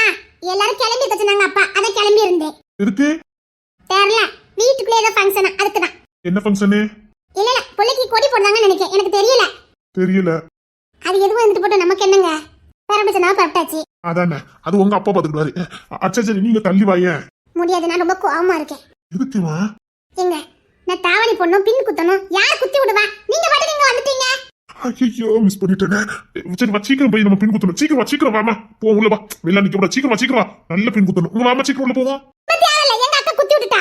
எல்லாரும் கிளம்பி இருக்க சொன்னாங்க அப்பா, அத கிளம்பி இருந்தேன். எதுக்கு? தெரியல, வீட்டுக்குள்ள ஏதோ ஃபங்க்ஷனா, அதுக்கு தான். என்ன ஃபங்க்ஷனு? இல்ல இல்ல, புள்ளைக்கு கொடி போடுறாங்கன்னு நினைக்கிறேன், எனக்கு தெரியல. தெரியல. அது எதுவும் வந்துட்டு போட்டோம், நமக்கு என்னங்க? பரம்பிச்சனா பரட்டாச்சு. அதானே, அது உங்க அப்பா பாத்துக்கிட்டாரு. அச்சா சரி நீங்க தள்ளி வாயே. முடியாது, நான் ரொம்ப கோவமா இருக்கேன். எதுக்குமா? எங்க நான் தாவணி பொண்ணும் பின் குத்தணும், யார் குத்தி விடுவா? நீங்க பாட்டு நீங்க வந்துட்டீங்க. ஐயோ மிஸ் பண்ணிட்டேனே. சரி வா, சீக்கிரம் போய் நம்ம பின் குத்தணும். சீக்கிரம் வா, சீக்கிரம் வாமா. போ உள்ள வா, வெளில நிக்க கூடாது. சீக்கிரம் வா, சீக்கிரம் வா, நல்ல பின் குத்தணும். உங்க வாமா, சீக்கிரம் உள்ள போவோம். தேவையில்ல, எங்க அக்கா குத்தி விட்டுட்டா.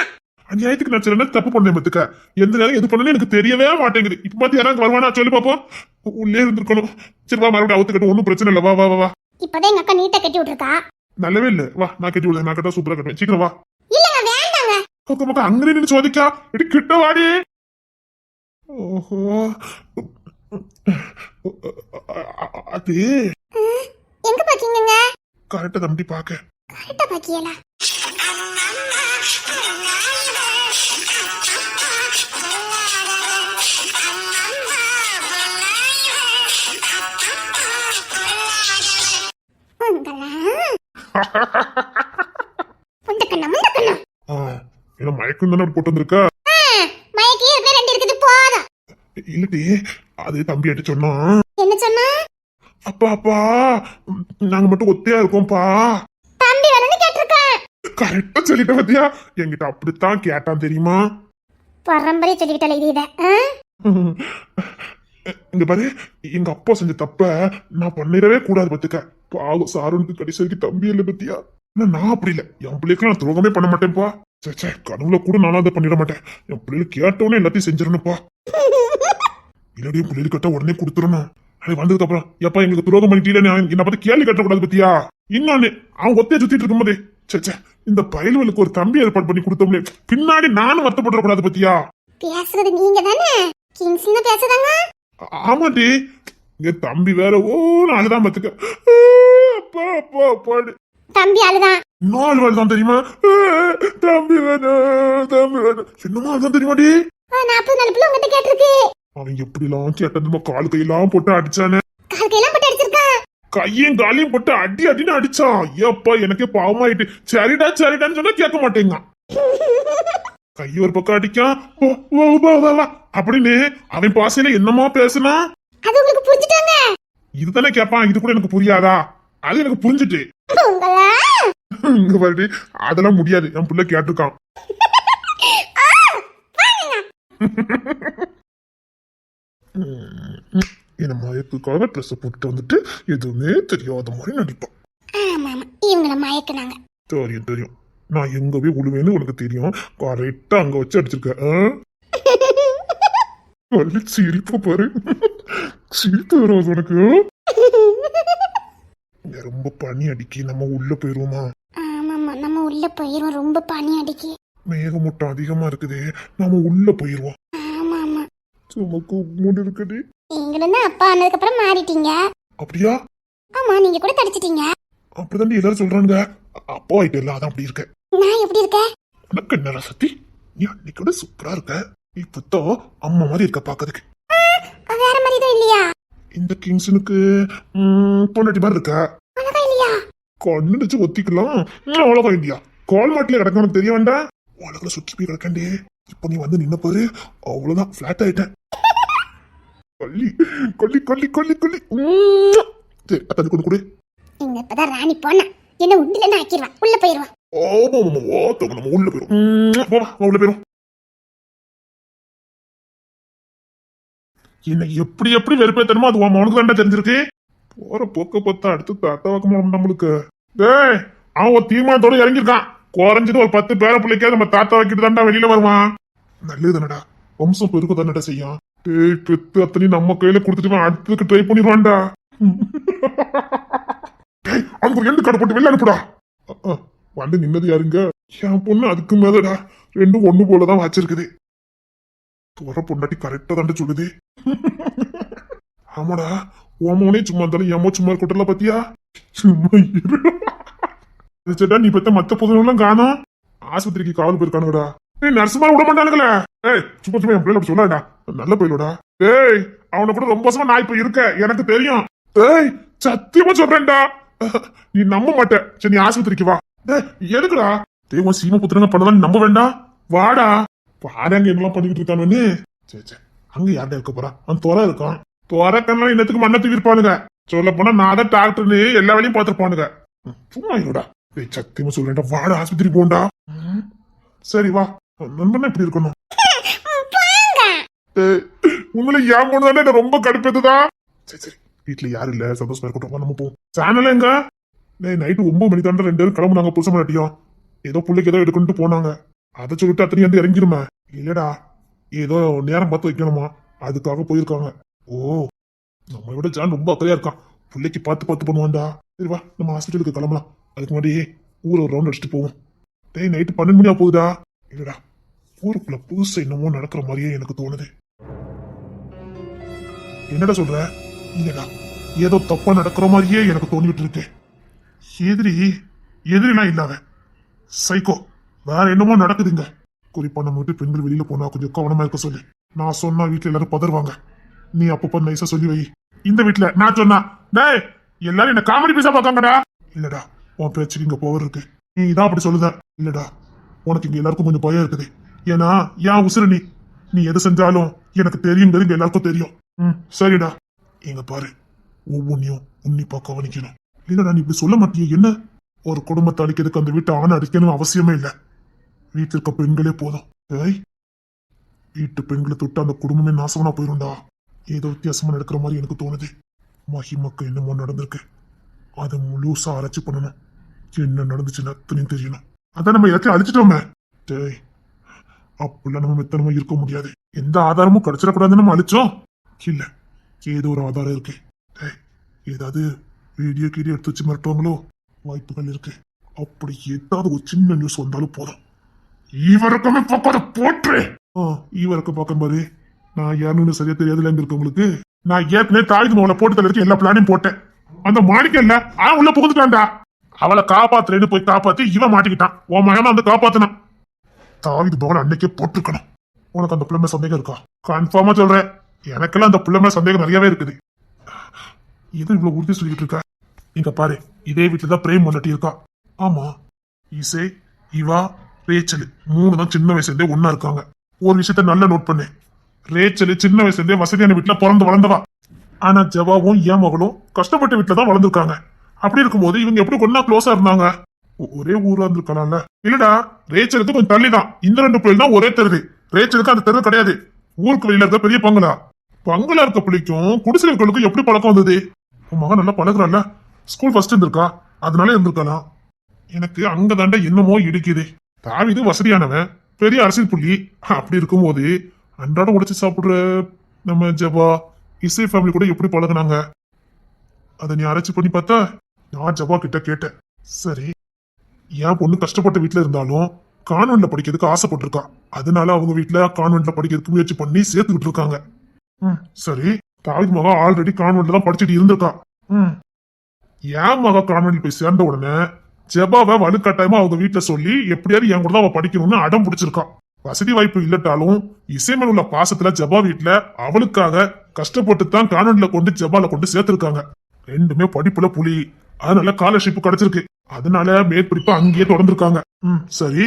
அநியாயத்துக்கு நான் சில தப்பு பண்ணேன் பத்துக்க. எந்த நேரம் எது பண்ணனே எனக்கு தெரியவே மாட்டேங்குது. இப்ப பாத்து யாராவது வருவானா சொல்லி பாப்போம். உள்ளே இருந்திருக்கணும். சரி வா, மறுபடியும் அவுத்துக்கட்டும், ஒன்னும் பிரச்சனை இல்ல. வா வா வா. இப்பதான் எங்க அக்கா நீட்டா கட்டி விட்டுருக்கா. நல்லவே இல்ல. வா நான் கட்டி விடுறேன், நான் கட்டா சூப்பரா கட்டுவேன். சீக்கிரம் வா. இல்லங்க வேண்டாங்க. பக்க பக்கம் அங்கே நின்று சோதிக்கா. இடி கிட்ட வாடி. ஓஹோ அது எங்க பாக்கீங்க? கரெக்டா தம்பி பாக்க. கரெக்டா பாக்கியலா? என்ன மயக்கம் தானே போட்டு வந்திருக்கா? மயக்கே ரெண்டு இருக்குது போதும். இல்லடி, அது தம்பி அடி சொன்னா. என்ன சொன்னா? அப்பா அப்பா நாங்க மட்டும் ஒத்தையா இருக்கோம்பா. தம்பி வரணும் கேட்டிருக்கேன். கரெக்டா சொல்லிட்ட பத்தியா? என்கிட்ட அப்படித்தான் கேட்டான் தெரியுமா? பரம்பரை சொல்லிக்கிட்டால இது இத. இங்க பாரு, எங்க அப்பா செஞ்ச தப்ப நான் பண்ணிடவே கூடாது பத்துக்க. பாவம் சாருனுக்கு கடைசி வரைக்கும் தம்பி இல்ல பத்தியா? நான் அப்படி இல்ல, என் பிள்ளைக்கு நான் துரோகமே பண்ண மாட்டேன்ப்பா. சே கனவுல கூட நானும் அதை பண்ணிட மாட்டேன். என் பிள்ளைகள் கேட்டவனே எல்லாத்தையும் செஞ்சிடணும்ப்பா. இல்லடியே பிள்ளைகள் கேட்டா உடனே கொடுத்துடணும். அது வந்ததுக்கு அப்புறம் எப்பா எங்களுக்கு துரோகம் பண்ணிட்டீல என்ன பத்தி கேள்வி கட்டக்கூடாது பத்தியா? இன்னொன்னு, அவன் ஒத்தைய சுத்திட்டு இருக்கும் போதே சே இந்த பயல்களுக்கு ஒரு தம்பி ஏற்பாடு பண்ணி கொடுத்தோம்லே, பின்னாடி நானும் வருத்தப்பட கூடாது பத்தியா? பேசுறது நீங்க தானே? கிங்ஸ் பேசுதாங்க. ஆமாண்டி, இங்க தம்பி வேற ஓ நாளுதான் பத்துக்க. அப்பா அப்பா அப்பாடு தம்பி அழுதான். 4 வேலை தான் தெரியுமா? தம்பி வேணும் தம்பி வேணும், என்னமா அதுதான் தெரியுமாடி? 40 நாளுக்குள்ள உங்ககிட்ட கேட்டிருக்கு. அவன் எப்படிலாம் கேட்டதுமா, கால் கையெல்லாம் போட்டு அடிச்சானே. கால் கையெல்லாம் போட்டு அடிச்சிருக்கான். கையும் காலையும் போட்டு அடி அடின்னு அடிச்சான். ஏப்பா எனக்கே பாவமாயிட்டு. சரிடா சரிடான்னு சொன்னா கேட்க மாட்டேங்க. கை ஒரு பக்கம் அடிக்கான் அப்படின்னு அவன் பாசையில என்னமா பேசுனா? அது உங்களுக்கு புரிஞ்சுட்டாங்க? இதுதானே கேட்பான், இது கூட எனக்கு புரியாதா? அது எனக்கு புரிஞ்சுட்டு. இங்க பாருடி, அதெல்லாம் முடியாது, என் புள்ள கேட்டிருக்கான். என்ன மயக்குக்காக ட்ரெஸ் போட்டு வந்துட்டு எதுவுமே தெரியாத மாதிரி நடிப்பான். ஆமா ஆமா, இவங்கள மயக்குனாங்க. தெரியும் தெரியும், நான் எங்க போய் விழுவேன்னு உனக்கு தெரியும். கரெக்டா அங்க வச்சு அடிச்சிருக்க. சிரிப்பு பாரு, சிரிப்பு வராது உனக்கு. ரொம்ப பனி அடிக்கி, நம்ம உள்ள போயிருவோமா? ஆமாமா, நம்ம உள்ள போயிருவோம். ரொம்ப பனி அடிக்கி, மேகமூட்டம் அதிகமா இருக்குது, நம்ம உள்ள போயிருவோம். ஆமா ஆமா, சுமக்கு மூடு இருக்குடி. நீங்க அப்பா ஆனதுக்கு அப்புறம் மாறிட்டீங்க. அப்படியா? ஆமா, நீங்க கூட தடிச்சிட்டீங்க. அப்படிதான் எல்லாரும் சொல்றாங்க. அப்பா ஆயிட்டு இல்ல, அதான் அப்படி இருக்க. நான் எப்படி இருக்கேன்? உனக்கு என்ன சத்தி, நீ அன்னைக்கு சூப்பரா இருக்க. இப்பத்தோ அம்மா மாதிரி இருக்க பாக்கிறதுக்கு. வேற மாதிரி தான் இல்லையா? இந்த கிங்ஸனுக்கு பொண்டாட்டி மாதிரி இருக்க. அழகா இல்லையா? கண்ணு வச்சு ஒத்திக்கலாம். அவ்வளோதான் இல்லையா? கால் மாட்டில கிடக்கணும் தெரிய வேண்டாம். உலகில சுற்றி போய் கிடக்கண்டே. இப்ப நீ வந்து நின்ன பாரு, அவ்வளவுதான் பிளாட் ஆயிட்டேன். கொல்லி கொல்லி கொல்லி கொல்லி கொல்லி. சரி அத்தனை கொண்டு கொடு. இங்க இப்பதான் ராணி போனா என்ன உண்டில ஆக்கிடுவா. உள்ள போயிருவா. ஆமா ஆமா, ஓத்தவங்க நம்ம உள்ள போயிரும். போவா உள்ள போயிரும். என்ன எப்படி எப்படி வெறுப்பேத்தணுமோ அது அவனுக்கு தாண்டா தெரிஞ்சிருக்கு. போற போக்க பார்த்தா அடுத்து தாத்தா வாக்கணும் நம்மளுக்கு. டேய், அவன் ஒரு தீர்மானத்தோட இறங்கிருக்கான். குறைஞ்சது ஒரு 10 பேர பிள்ளைக்கே நம்ம தாத்தா வைக்கிட்டு தாண்டா வெளியில வருவான். நல்லது தானடா, வம்சம் பெருக்க தானடா செய்யும். டேய், பெத்து அத்தனை நம்ம கையில கொடுத்துட்டு அடுத்ததுக்கு ட்ரை பண்ணிடுவான்டா. டேய், அவங்க ஒரு எண்டு கடை போட்டு வெளில அனுப்புடா. வந்து நின்னது யாருங்க? என் பொண்ணு அதுக்கு மேலடா, ரெண்டும் ஒண்ணு போலதான் வச்சிருக்குது. துவர பொண்டாட்டி கரெக்டா தாண்ட சொல்லுது. ஆமாடா, உன் சும்மா இருந்தாலும் எம்மோ சும்மா இருக்கட்டல பாத்தியா? சும்மா இரு. சேட்டா, நீ பெத்த மத்த பொதுவெல்லாம் காணோம். ஆஸ்பத்திரிக்கு காவல் போயிருக்கானுடா. ஏய், நர்சுமா விட மாட்டானுங்களே. ஏய், சும்மா சும்மா என் பிள்ளை அப்படி சொல்லாடா. நல்ல பயிலோடா. ஏய், அவனை கூட ரொம்ப வருஷமா நான் இப்ப இருக்க, எனக்கு தெரியும். ஏய், சத்தியமா சொல்றேன்டா. நீ நம்ப மாட்ட. சரி, நீ ஆஸ்பத்திரிக்கு வா. ஏய், எதுக்குடா? தேவன் சீம புத்திரங்க பண்ணலாம், நீ நம்ப வேண்டாம். வாடா. பாருங்க என்னெல்லாம் பண்ணிக்கிட்டு இருக்கானு. சரி சரி, அங்க யார்டா இருக்க போறான்? அவன் துறை இருக்கான். துறக்கெல்லாம் இன்னத்துக்கு மண்ணை தூக்கிருப்பானுங்க. சொல்ல போனா நான் தான் டாக்டர்னு எல்லா வேலையும் பார்த்துருப்பானுங்க. சும்மா இருடா. ஏய், சத்தியமா சொல்றேன்டா, வாடா ஆஸ்பத்திரி போண்டா. சரி வா. நண்பன் எப்படி இருக்கணும்? ஏய், உங்களை ஏன் போனதானே ரொம்ப கடுப்பேத்துதா. சரி சரி, வீட்டுல யாரும் இல்ல, சந்தோஷமா இருக்கட்டும், நம்ம போ. சேனல் எங்க? நைட்டு 9 மணி தாண்ட 2 பேரும் கிளம்புனாங்க. புருஷ மாட்டியும் ஏதோ பிள்ளைக்கு ஏதோ எடுக்கணும்ட்டு போனாங்க. அதை சொல்லிட்டு அத்தனை வந்து இறங்கிருமே. இல்லடா, ஏதோ நேரம் பார்த்து வைக்கணுமா, அதுக்காக போயிருக்காங்க. ஓ, நம்மளை விட ஜான் ரொம்ப அக்கறையா இருக்கான். பிள்ளைக்கு பார்த்து பண்ணுவான்டா. சரி வா, நம்ம ஹாஸ்பிட்டலுக்கு கிளம்பலாம். அதுக்கு முன்னாடி ஊர் ஒரு ரவுண்ட் அடிச்சுட்டு போவோம். டேய், நைட்டு 12 மணியா போகுதா? இல்லடா, ஊருக்குள்ள புதுசா என்னமோ நடக்கிற மாதிரியே எனக்கு தோணுது. என்னடா சொல்ற? இல்லடா, ஏதோ தப்பா நடக்கிற மாதிரியே எனக்கு தோணிட்டு இருக்கு. எதிரிலாம் இல்லாத சைக்கோ வேற என்னமோ நடக்குதுங்க. குறிப்பா நம்ம வீட்டு பெண்கள் வெளியில போனா கொஞ்சம் கவனமா இருக்க சொல்லி நான் சொன்னா வீட்டுல எல்லாரும் பதறுவாங்க. நீ அப்பப்ப நைஸா சொல்லி வை. இந்த வீட்டுல நான் சொன்னா டேய் எல்லாரும் என்ன காமெடி பீஸா பாக்காங்கடா. இல்லடா, உன் பேச்சுக்கு இங்க பவர் இருக்கு. நீ இதான் அப்படி சொல்லுத. இல்லடா, உனக்கு இங்க எல்லாருக்கும் கொஞ்சம் பயம் இருக்குது. ஏன்னா ஏன் உசுறு நீ எது செஞ்சாலும் எனக்கு தெரியுங்கிறது இங்க எல்லாருக்கும் தெரியும். சரிடா, எங்க பாரு, ஒவ்வொன்னையும் உன்னிப்பா கவனிக்கணும். இல்லடா, நீ இப்படி சொல்ல மாட்டிய. என்ன, ஒரு குடும்பத்தை அடிக்கிறதுக்கு அந்த வீட்டை ஆணை அடிக்கணும் அவசியமே இல்லை. வீட்டில் இருக்க பெண்களே போதும். ஏய், வீட்டு பெண்களை தொட்டு அந்த குடும்பமே நாசமா போயிருந்தா ஏதோ வித்தியாசமா நடக்கிற மாதிரி எனக்கு தோணுது. மகிமக்கு என்னமோ நடந்திருக்கு. அதை முழுசா அரைச்சு பண்ணணும். என்ன நடந்துச்சுன்னு அத்தனையும் தெரியணும். அதான் நம்ம எல்லாத்தையும் அழிச்சிட்டோமே. டேய், அப்படிலாம் நம்ம மெத்தனமா இருக்க முடியாது. எந்த ஆதாரமும் கிடைச்சிடக்கூடாதுன்னு நம்ம அழிச்சோம். இல்ல, ஏதோ ஒரு ஆதாரம் இருக்கு. டேய், ஏதாவது வீடியோ கீடியோ எடுத்து வச்சு மிரட்டுவாங்களோ, வாய்ப்புகள் இருக்கு. அப்படி ஏதாவது ஒரு சின்ன நியூஸ் வந்தாலும் போதும், இவருக்குமே பக்கம் போட்டு. இவருக்கு பக்கம் பாரு, நான் யாருன்னு சரியா தெரியாதுல இருக்கவங்களுக்கு. நான் ஏற்கனவே தாய்க்கு மகளை போட்டு தள்ளிருக்கு எல்லா பிளானையும் போட்டேன். அந்த மாணிக்கம் இல்ல, உள்ள புகுந்துட்டான்டா. அவளை காப்பாத்துறேன்னு போய் காப்பாத்தி இவன் மாட்டிக்கிட்டான். உன் மகன் வந்து காப்பாத்தினான். தாவிது மகளை அன்னைக்கே போட்டிருக்கணும். உனக்கு அந்த பிள்ளை சந்தேகம் இருக்கா? கன்ஃபார்மா சொல்றேன், எனக்கெல்லாம் அந்த பிள்ளை சந்தேகம் நிறையவே இருக்குது. இது இவ்வளவு உறுதி சொல்லிட்டு இருக்கா? இங்க பாரு, இதே வீட்டுலதான் பிரேம் முன்னாடி இருக்கா. ஆமா, இசை, இவா, ரேச்சல் 3 தான் சின்ன வயசுல இருந்தே ஒன்னா இருக்காங்க. ஒரு விஷயத்த நல்லா நோட் பண்ணு. ரேச்சல் சின்ன வயசுல இருந்தே வசதியான வீட்டுல பிறந்து வளர்ந்தவா. ஆனா ஜவாவும் என் மகளும் கஷ்டப்பட்ட வீட்டுல தான் வளர்ந்துருக்காங்க. அப்படி இருக்கும்போது இவங்க எப்படி ஒன்னா க்ளோஸா இருந்தாங்க? ஒரே ஊரா இருந்திருக்கலாம்ல. இல்லடா, ரேச்சலுக்கு கொஞ்சம் தள்ளிதான். இந்த 2 பிள்ளை தான் ஒரே தெருது. ரேச்சலுக்கு அந்த தெரு கிடையாது. ஊருக்கு வெளியில இருக்க பெரிய பங்களா இருக்க பிள்ளைக்கும் குடிசை இருக்கிறதுக்கும் எப்படி பழக்கம் வந்தது? உன் மகன் நல்லா பழகுறான்ல, ஸ்கூல் ஃபர்ஸ்ட் இருந்திருக்கா, அதனால இருந்திருக்கலாம். எனக்கு அங்கதாண்ட என்னமோ இடிக்குது. தாவிது வசதியானவன், பெரிய அரசியல் புள்ளி. அப்படி இருக்கும்போது அன்றாடம் உடைச்சு சாப்பிடுற நம்ம ஜபா, இசை ஃபேமிலி கூட எப்படி பழகுனாங்க? அதை நீ அரைச்சு பண்ணி பார்த்தா? நான் ஜபா கிட்ட கேட்டேன். சரி, என் பொண்ணு கஷ்டப்பட்ட வீட்டுல இருந்தாலும் கான்வென்ட்ல படிக்கிறதுக்கு ஆசைப்பட்டிருக்கா. அதனால அவங்க வீட்டுல கான்வென்ட்ல படிக்கிறதுக்கு முயற்சி பண்ணி சேர்த்துக்கிட்டு இருக்காங்க. சரி, தாவித் மகா ஆல்ரெடி கான்வென்ட்ல தான் படிச்சுட்டு இருந்திருக்கா. என் மகா கான்வென்ட்ல போய் சேர்ந்த உடனே ஜபாவை வலுக்கட்டாயமா அவங்க வீட்டுல சொல்லி எப்படியாவது என் கூட தான் அவ படிக்கணும்னு அடம் பிடிச்சிருக்கா. வசதி வாய்ப்பு இல்லட்டாலும் இசைமன் உள்ள பாசத்துல ஜபா வீட்டுல அவளுக்காக கஷ்டப்பட்டு தான் கான்வென்ட்ல கொண்டு ஜபால கொண்டு சேர்த்திருக்காங்க. ரெண்டுமே படிப்புல புலி, அதனால ஸ்காலர்ஷிப் கிடைச்சிருக்கு. அதனால மேற்படிப்பு அங்கேயே தொடர்ந்துருக்காங்க. சரி,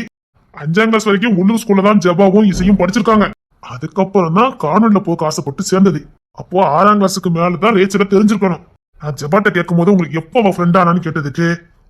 5ஆம் கிளாஸ் வரைக்கும் உள்ளூர் ஸ்கூல்ல தான் ஜபாவும் இசையும் படிச்சிருக்காங்க. அதுக்கப்புறம் தான் கான்வென்ட்ல போக ஆசைப்பட்டு சேர்ந்தது. அப்போ 6ஆம் கிளாஸுக்கு மேலதான் ரேச்சல தெரிஞ்சிருக்கணும். நான் ஜபாட்ட கேட்கும் போது உங்களுக்கு எப்போ அவ ஃப்ரெண்ட் ஆனான்னு கேட்டதுக்கு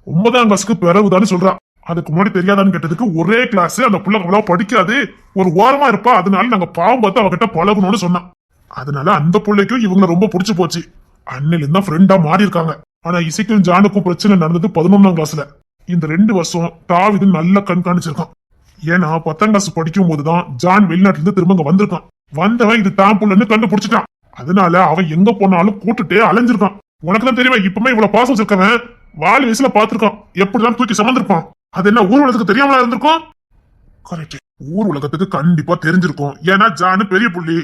9ஆம் கிளாஸுக்கு பிறகுதான்னு சொல்றான். அதுக்கு முன்னாடி தெரியாதான்னு கேட்டதுக்கு ஒரே கிளாஸ், அந்த புள்ள அவ்வளவு படிக்காது, ஒரு ஓரமா இருப்பா, அதனால நாங்க பாவம் பார்த்து அவகிட்ட பழகணும்னு சொன்னான். அதனால அந்த பிள்ளைக்கும் இவங்களை ரொம்ப பிடிச்சு போச்சு. அன்னில இருந்தா ஃப்ரெண்டா மாறி இருக்காங்க. ஆனா இசைக்கும் ஜானுக்கும் பிரச்சனை நடந்தது 11ஆம் கிளாஸ்ல. இந்த 2 வருஷம் தாவிது நல்லா கண்காணிச்சிருக்கான். ஏன்னா 10ஆம் கிளாஸ் படிக்கும் போதுதான் ஜான் வெளிநாட்டுல இருந்து திரும்ப வந்திருக்கான். வந்தவன் இது தான் புள்ளன்னு கண்டுபிடிச்சிட்டான். அதனால அவன் எங்க போனாலும் கூட்டுட்டே அலைஞ்சிருக்கான். உனக்கு தான் தெரியுமா, இப்பவுமே இவ்வளவு பாசம் வச்சிருக்கவன் வால் வயசுல பாத்துருக்கான். எப்படிதான் தூக்கி சமந்திருப்பான். அது என்ன ஊர் உலகத்துக்கு தெரியாமலா இருந்திருக்கும்? கரெக்ட், ஊர் உலகத்துக்கு கண்டிப்பா தெரிஞ்சிருக்கும். ஏன்னா ஜானு பெரிய புள்ளி,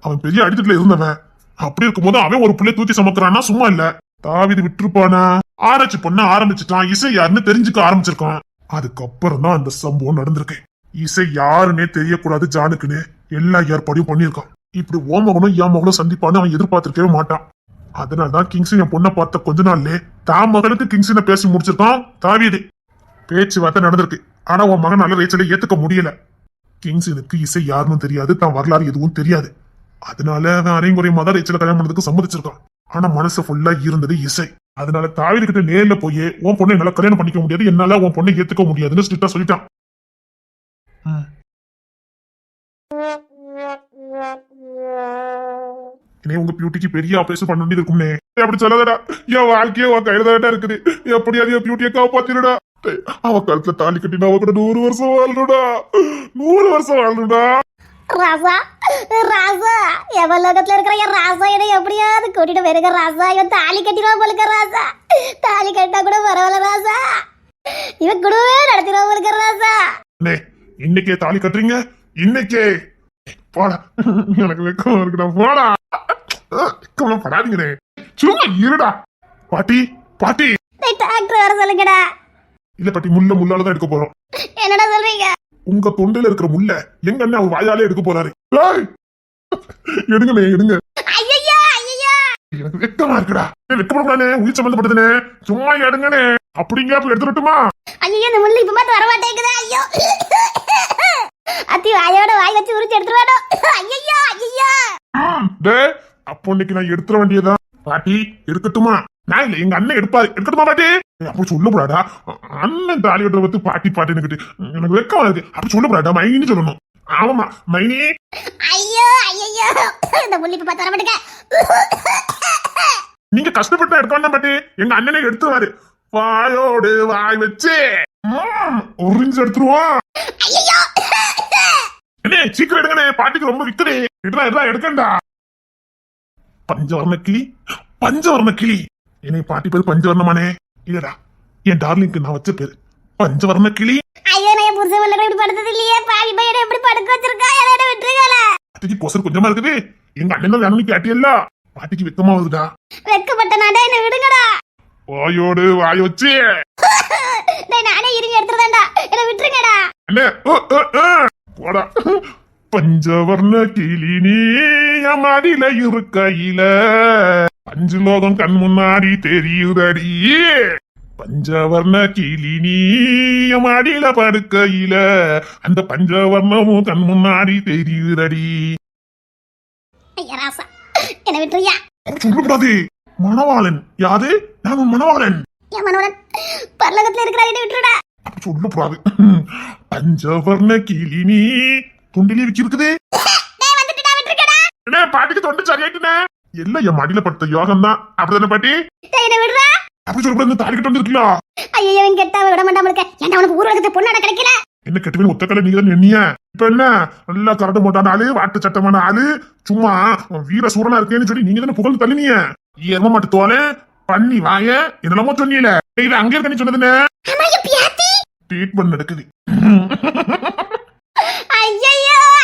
அவன் பெரிய அடித்தட்டுல இருந்தவன். அப்படி இருக்கும்போது அவன் ஒரு புள்ளைய தூக்கி சுமக்கிறான்னா சும்மா இல்ல. தாவிது விட்டுருப்பானா? ஆராய்ச்சி பண்ண ஆரம்பிச்சுட்டான். இசை யாருன்னு தெரிஞ்சுக்க ஆரம்பிச்சிருக்கான். அதுக்கப்புறம் தான் அந்த சம்பவம் நடந்திருக்கு. இசை யாருன்னே தெரியக்கூடாது ஜானுக்குன்னு எல்லா ஏற்பாடையும் பண்ணியிருக்கான். இப்படி ஓ மகனும் என் மகனும் சந்திப்பான்னு அவன் எதிர்பார்த்திருக்கவே மாட்டான். அதனாலதான் கிங்ஸின் என் பொண்ணை பார்த்த கொஞ்ச நாள்லே தான் மகனுக்கு கிங்ஸினை பேசி முடிச்சிருக்கான் தாவீது. பேச்சுவார்த்தை நடந்திருக்கு. ஆனா உன் மகனால ரேச்சலை ஏத்துக்க முடியல. கிங்ஸினுக்கு இசை யாருன்னு தெரியாது, தான் வரலாறு எதுவும் தெரியாது. அதனால அவன் அரைங்குறையமா தான் ரேச்சலை கல்யாணம் பண்ணதுக்கு சம்மதிச்சிருக்கான். ஆனா மனசு ஃபுல்லா இருந்தது இசை. அதனால தாவீது கிட்ட நேர்ல போய் உன் பொண்ணை என்னால கல்யாணம் பண்ணிக்க முடியாது, என்னால உன் பொண்ணை ஏத்துக்க முடியாதுன்னு ஸ்ட்ரிக்டா சொல்லிட்டான். இனி உங்க பியூட்டிக்கு பெரிய ஆபரேஷன் பண்ண வேண்டியது இருக்கும்னே. அப்படி சொல்லாதடா, என் வாழ்க்கையே உன் கையில தான் இருக்குது. எப்படியாவது என் பியூட்டியை காப்பாத்திடுடா. அவ கழுத்துல தாலி கட்டினா அவ கூட 100 வருஷம் வாழணுடா, 100 வருஷம் வாழணுடா. ராசா ராசா எவலோகத்துல இருக்கிற என் ராசா என்னை எப்படியாவது கூட்டிட்டு போயிருக்க ராசா. இவன் தாலி கட்டிடுவா போலுக்க ராசா. தாலி கட்டா கூட பரவாயில்ல ராசா. இவன் கூடவே நடத்திடுவா போலுக்க ராசா. இன்னைக்கே தாலி கட்டுறீங்க? இன்னைக்கே போடா, எனக்கு வெக்கமா இருக்குடா. போடா, வெக்கமா படாதீங்கடே, சும்மா இருடா. பாட்டி பாட்டி டாக்டர் வர சொல்லுங்கடா. இல்ல பாட்டி, முள்ளாலதான் எடுக்க போறோம். என்னடா சொல்றீங்க? உங்க தொண்டையில இருக்கிற முள்ள எங்க அண்ணன் அவர் வாயாலே எடுக்க போறாரு. எடுங்கண்ணே எடுங்க. ஐயோ ஐயோ, எனக்கு வெக்கமா இருக்குடா. வெக்கப்படானே, உயிர் சம்பந்தப்பட்டதுனே. சும்மா எடுங்கண்ணே. அப்படிங்க அப்ப எடுத்துட்டுமா? ஐயோ, இந்த முள்ளு இப்ப மட்டும் வர மாட்டேங்குது. ஐயோ, அத்தி வாயோட வாய் வச்சு உரிச்சு எடுத்துருவாடோ. ஐயோ ஐயோ. அப்போ இன்னைக்கு நான் எடுத்துட வேண்டியதான். பாட்டி எடுக்கட்டுமா? நான் இல்ல, எங்க அண்ணன் எடுப்பாரு. எடுக்கட்டுமா பாட்டி? அப்படி சொல்லக்கூடாடா. அண்ணன் தாலி கட்டுற பத்தி பாட்டி பாட்டின்னு எனக்கு வெக்கமா இருக்கு. அப்படி சொல்லக்கூடாடா, மைனின்னு சொல்லணும். ஆமாமா மைனி. ஐயோ ஐயோ, இந்த முள்ளு இப்ப பார்த்து வர மாட்டேங்க. நீங்க கஷ்டப்பட்டு எடுக்க வேண்டாம் பாட்டி, எங்க அண்ணனே எடுத்துவாரு. வாயோடு வாய் வச்சு உறிஞ்சு எடுத்துருவோம். என்ன சீக்கிரம் எடுங்கண்ணே, பாட்டிக்கு ரொம்ப விக்குது. எடுக்கண்டா. பஞ்சவர்ண கிளி, பஞ்சவர்ண கிளி. என்னை பாட்டி பேரு பஞ்சவர்ணமானே? இல்லடா, என் டார்லிங்க்கு நான் வச்ச பேரு பஞ்சவர்ண கிளி. ஐயோ, நான் புருஷன் உள்ள இப்படி படுத்தது இல்லையே. பாவி பையனை எப்படி படுக்க வச்சிருக்கா? என்ன விட்டுருக்கல. பாட்டிக்கு பொசர் கொஞ்சமா இருக்குது. எங்க அண்ணன் தான் வேணும்னு கேட்டியல்ல, பாட்டிக்கு வெக்கமா வருதுடா. வெக்கப்பட்ட நாடா, என்ன விடுங்கடா. வாயோடு வாய் வச்சு நானே இருங்க எடுத்துறதாண்டா, என்ன விட்டுருங்கடா. போடா. பஞ்சவர்ண கிளி நீ மாதில இருக்கையில பஞ்சு லோகம் கண் முன்னாடி தெரியுதடி. பஞ்சவர்ண கிளி நீ மாடியில படுக்கையில அந்த பஞ்சவர்ணமும் கண் முன்னாடி தெரியுதடி. ஐயா ராசா, என்ன விட்டுறியா? சொல்லக்கூடாது. மணவாளன் யாது? நான் மணவாளன். என் மணவாளன் பரலோகத்துல இருக்கிறார், என்ன விட்டுருடா. அப்படி சொல்லக்கூடாது. பஞ்சவர்ண கிளி நீ தொண்டிலே வச்சிருக்குது. என்ன பாட்டிக்கு தொண்டு சரியாயிட்டுனே? இல்ல, என் மடியில படுத்த யோகம் தான். அப்படிதானே பாட்டி? என்ன விடுறா? அப்படி சொல்லக்கூடாது. தாலி கட்டு வந்துருக்கா. ஐயோ, இவன் கெட்டாவ விட மாட்டாம இருக்க. ஏன்டா உனக்கு ஊர் உலகத்தை பொண்ணாட கிடைக்கல? என்ன கெட்டவே ஒத்தக்கலை நீங்க தான் எண்ணிய. இப்ப என்ன நல்லா கரடு போட்டான ஆளு, வாட்டு சட்டமான ஆளு, சும்மா வீர சூரனா இருக்கேன்னு சொல்லி நீங்க தானே புகழ் தள்ளினீங்க. எரும மாட்டு தோலை பண்ணி வாய என்னெல்லாமோ சொன்னீல. இது அங்கே இருக்க நீ சொன்னதுன்னு ட்ரீட்மெண்ட் நடக்குது. ஐயோ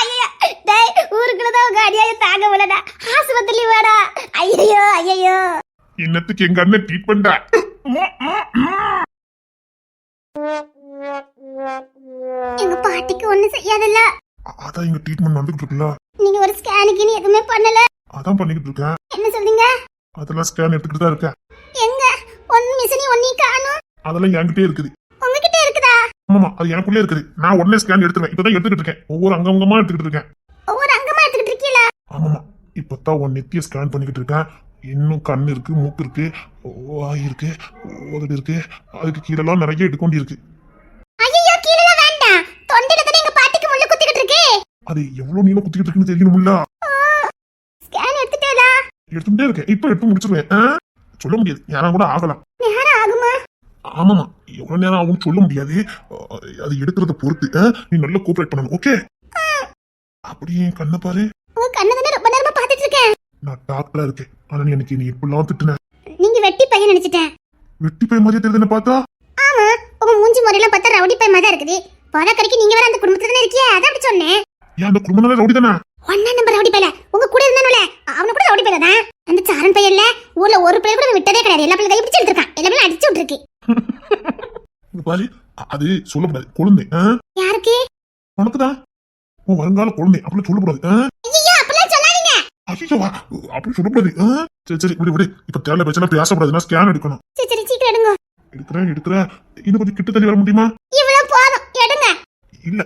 ஐயோ, டேய் ஊருக்குள்ளதான் உங்க அடியாயம் தாங்க முடியலடா. ஆஸ்பத்திரி வாடா. ஐயோ ஐயோ, இன்னத்துக்கு எங்க அண்ணன் ட்ரீட்மெண்டா? எங்க பாட்டிக்கு ஒண்ணு செய்யாதல்ல. அதான் எங்க ட்ரீட்மெண்ட் வந்துகிட்டு இருக்குல்ல. நீங்க ஒரு ஸ்கேனுக்கு நீ எதுவுமே பண்ணல. அதான் பண்ணிக்கிட்டு இருக்கேன். என்ன சொல்றீங்க? அதெல்லாம் ஸ்கேன் எடுத்துக்கிட்டு தான் இருக்கேன். எங்க ஒன் மிஷினி ஒன்னி காணோம். அதெல்லாம் என்கிட்டே இருக்குது. உங்ககிட்ட இருக்குதா? ஆமா, அது எனக்குள்ளே இருக்குது. நான் உடனே ஸ்கேன் எடுத்துருவேன். இப்பதான் எடுத்துக்கிட்டு இருக்கேன். ஒவ்வொரு அங்கமா எடுத்துக்கிட்டு இருக்கேன். ஒவ்வொரு அங்கமா எடுத்துக்கிட்டு இருக்கீங்களா? ஆமாமா, இப்பதான் உன் நெத்திய ஸ்கேன் பண்ணிக்கிட்டு இருக்கேன். இன்னும் கண்ணு இருக்கு, மூக்கு இருக்கு, வாய் இருக்கு, உதடு இருக்கு. அதுக்கு கீழெல்லாம் நிறைய எடுக்கொண்டி இருக்கு. ஐயோ, கீழே வேண்டாம். தொண்டையில தான் எங்க பாட்டிக்கு முள்ளு குத்திக்கிட்டு இருக்கு. அது எவ்வளவு நீளம் குத்திக்கிட்டு இருக்குன்னு தெரியணும்ல. ஸ்கேன் எடுத்துட்டேடா. எடுத்துட்டே இருக்கேன். இப்ப எடுத்து முடிச்சிருவேன். சொல்ல முடியாது, யாரா கூட ஆகலாம். நேரம் ஆகுமா? ஆமாமா, எவ்வளவு நேரம் ஆகும் சொல்ல முடியாது. அது எடுக்கிறத பொறுத்து நீ நல்லா கோஆபரேட் பண்ணணும். ஓகே? அப்படியே கண்ணை பாரு. உங்க கண்ணை தானே ரொம்ப நேரமா பாத்துட்டு இருக்கேன். நான் டாக்டரா இருக்கேன். ஆனா நீ எனக்கு நீ எப்படிலாம் திட்டுன. நீங்க வெட்டி பையன் நினைச்சிட்டேன். வெட்டி பையன் மாதிரி தெரியுதுன்னு பார்த்தா? ஆமா, உங்க மூஞ்சி முறையெல்லாம் பார்த்தா ரவுடி பையன் மாதிரி தான் இருக்குது பதக்கரைக்கு நீங்க வேற அந்த குடும்பத்துல தானே இருக்கியே அதான் அப்படி சொன்னேன். ஏன் அந்த குடும்பம் ரவுடி தானே? ஒன்னா நம்பர் ரவுடி பையல உங்க கூட இருந்தானே அவன கூட ரவுடி பையல தான். அந்த சாரன் பையன்ல ஊர்ல ஒரு பிள்ளை கூட விட்டதே கிடையாது. எல்லா பிள்ளை கை பிடிச்சு எடுத்துருக்கான். எல்லா பிள்ளை அடிச்சு விட்டுருக்கு. பாரு அது சொல்லக்கூடாது குழந்தை. யாருக்கு? உனக்குதான் உன் வருங்கால குழந்தை அப்படி சொல்லக்கூடாது. ஐயா அப்படிலாம் சொல்லாதீங்க. ஐயோ அப்படி சொல்லக்கூடாது. சரி சரி விடு விடு. இப்ப தேவையில்ல பிரச்சனை பேசக்கூடாதுன்னா ஸ்கேன் எடுக்கணும். சரி சரி சீக்கிரம் எடுங்க. எடுக்கிறேன் இன்னும் கொஞ்சம் கிட்ட தள்ளி வர முடியுமா? இவ்வளவு போதும் எடுங்க. இல்ல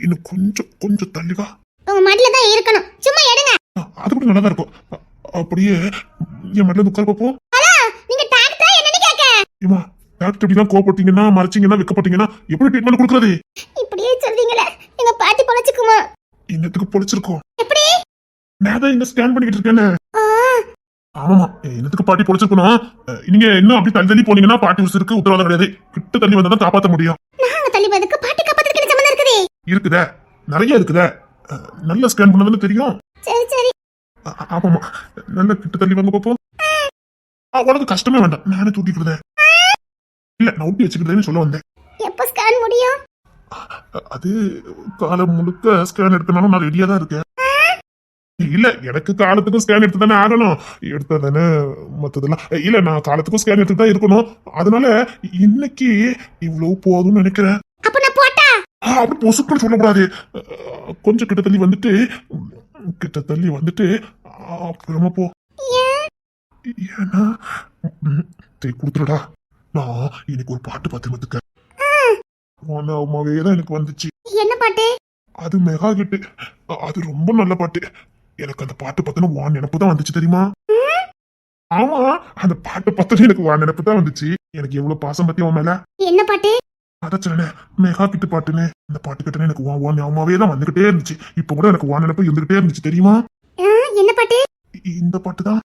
இன்னும் கொஞ்சம் தள்ளி வா. உங்க மடியில தான் இருக்கணும். சும்மா எடுங்க. அது கூட நல்லா தான் இருக்கும். அப்படியே என் மடியில உட்கார பாப்போம். ஹலோ நீங்க டாக்டரா என்னன்னு கேக்க? ஏமா டாக்டர் இப்படிதான் கோவப்பட்டீங்கன்னா மறைச்சிங்கன்னா வைக்கப்பட்டீங்கன்னா எப்படி ட்ரீட்மெண்ட் கொடுக்கறது? இப்படியே சொல்றீங்களே எங்க பாட்டி பொழைச்சுக்குமா? என்னத்துக்கு பொழிச்சிருக்கோம்? எப்படி? நான் தான் இங்க ஸ்கேன் பண்ணிட்டு இருக்கேன்னு. ஆ, ஆமாமா என்னத்துக்கு பாட்டி பொழிச்சிருக்கணும். நீங்க இன்னும் அப்படி தள்ளி போனீங்கன்னா பாட்டி உசுருக்கு உத்தரவாதம் கிடையாது. கிட்ட தள்ளி வந்தா தான் காப்பாற்ற முடியும். நாங்க தள்ளி வந்ததுக்கு பாட்டி காப்பாத்துறதுக்கு என்ன சம்மந்தம் இருக்குது? இருக்குதே நிறைய இருக்குதே. நல்ல ஸ்கேன் பண்ணதுன்னு தெரியும். சரி சரி. ஆமாமா நல்ல கிட்ட தள்ளி வாங்க பாப்போம். உனக்கு கஷ்டமே வேண்டாம் நானே தூக்கிக்கிறேன். இல்ல நான் ஊட்டி வச்சுக்கிறேன்னு சொல்ல வந்தேன். எப்ப ஸ்கேன் முடியும்? அது காலம் முழுக்க ஸ்கேன் எடுக்கனாலும் நான் ரெடியா தான் இருக்கேன். இல்ல எனக்கு காலத்துக்கும் ஸ்கேன் எடுத்து தானே ஆகணும். எடுத்தா தானே மத்ததெல்லாம். இல்ல நான் காலத்துக்கும் ஸ்கேன் எடுத்து தான் இருக்கணும். அதனால இன்னைக்கு இவ்வளவு போதும்னு நினைக்கிறேன். அப்ப நான் போட்டா? அப்படி பொசுக்குன்னு சொல்லக்கூடாது. கொஞ்சம் கிட்ட தள்ளி வந்துட்டு அப்புறமா போ. ஏன்னா கொடுத்துடா. நான் இன்னைக்கு ஒரு பாட்டு பார்த்து வந்துக்க. அம்மாவே தான் எனக்கு வந்துச்சு. என்ன பாட்டு? அது மெகா ஹிட். அது ரொம்ப நல்ல பாட்டு. எனக்கு அந்த பாட்டு பார்த்தா வான் நினைப்பு தான் வந்துச்சு தெரியுமா? ஆமா அந்த பாட்டு பார்த்தா எனக்கு வான் நினைப்பு தான் வந்துச்சு. எனக்கு எவ்வளவு பாசம் பத்தி உன் மேல. என்ன பாட்டு? அத சொன்னேன் மெகா கிட்டு பாட்டுன்னு. அந்த பாட்டு கிட்ட எனக்கு வான் ஞாபகமாவே தான் வந்துகிட்டே இருந்துச்சு. இப்ப கூட எனக்கு வான் நினைப்பு இருந்துகிட்டே இருந்துச்சு தெரியுமா? என்ன பாட்டு? இந்த பாட்டு தான்.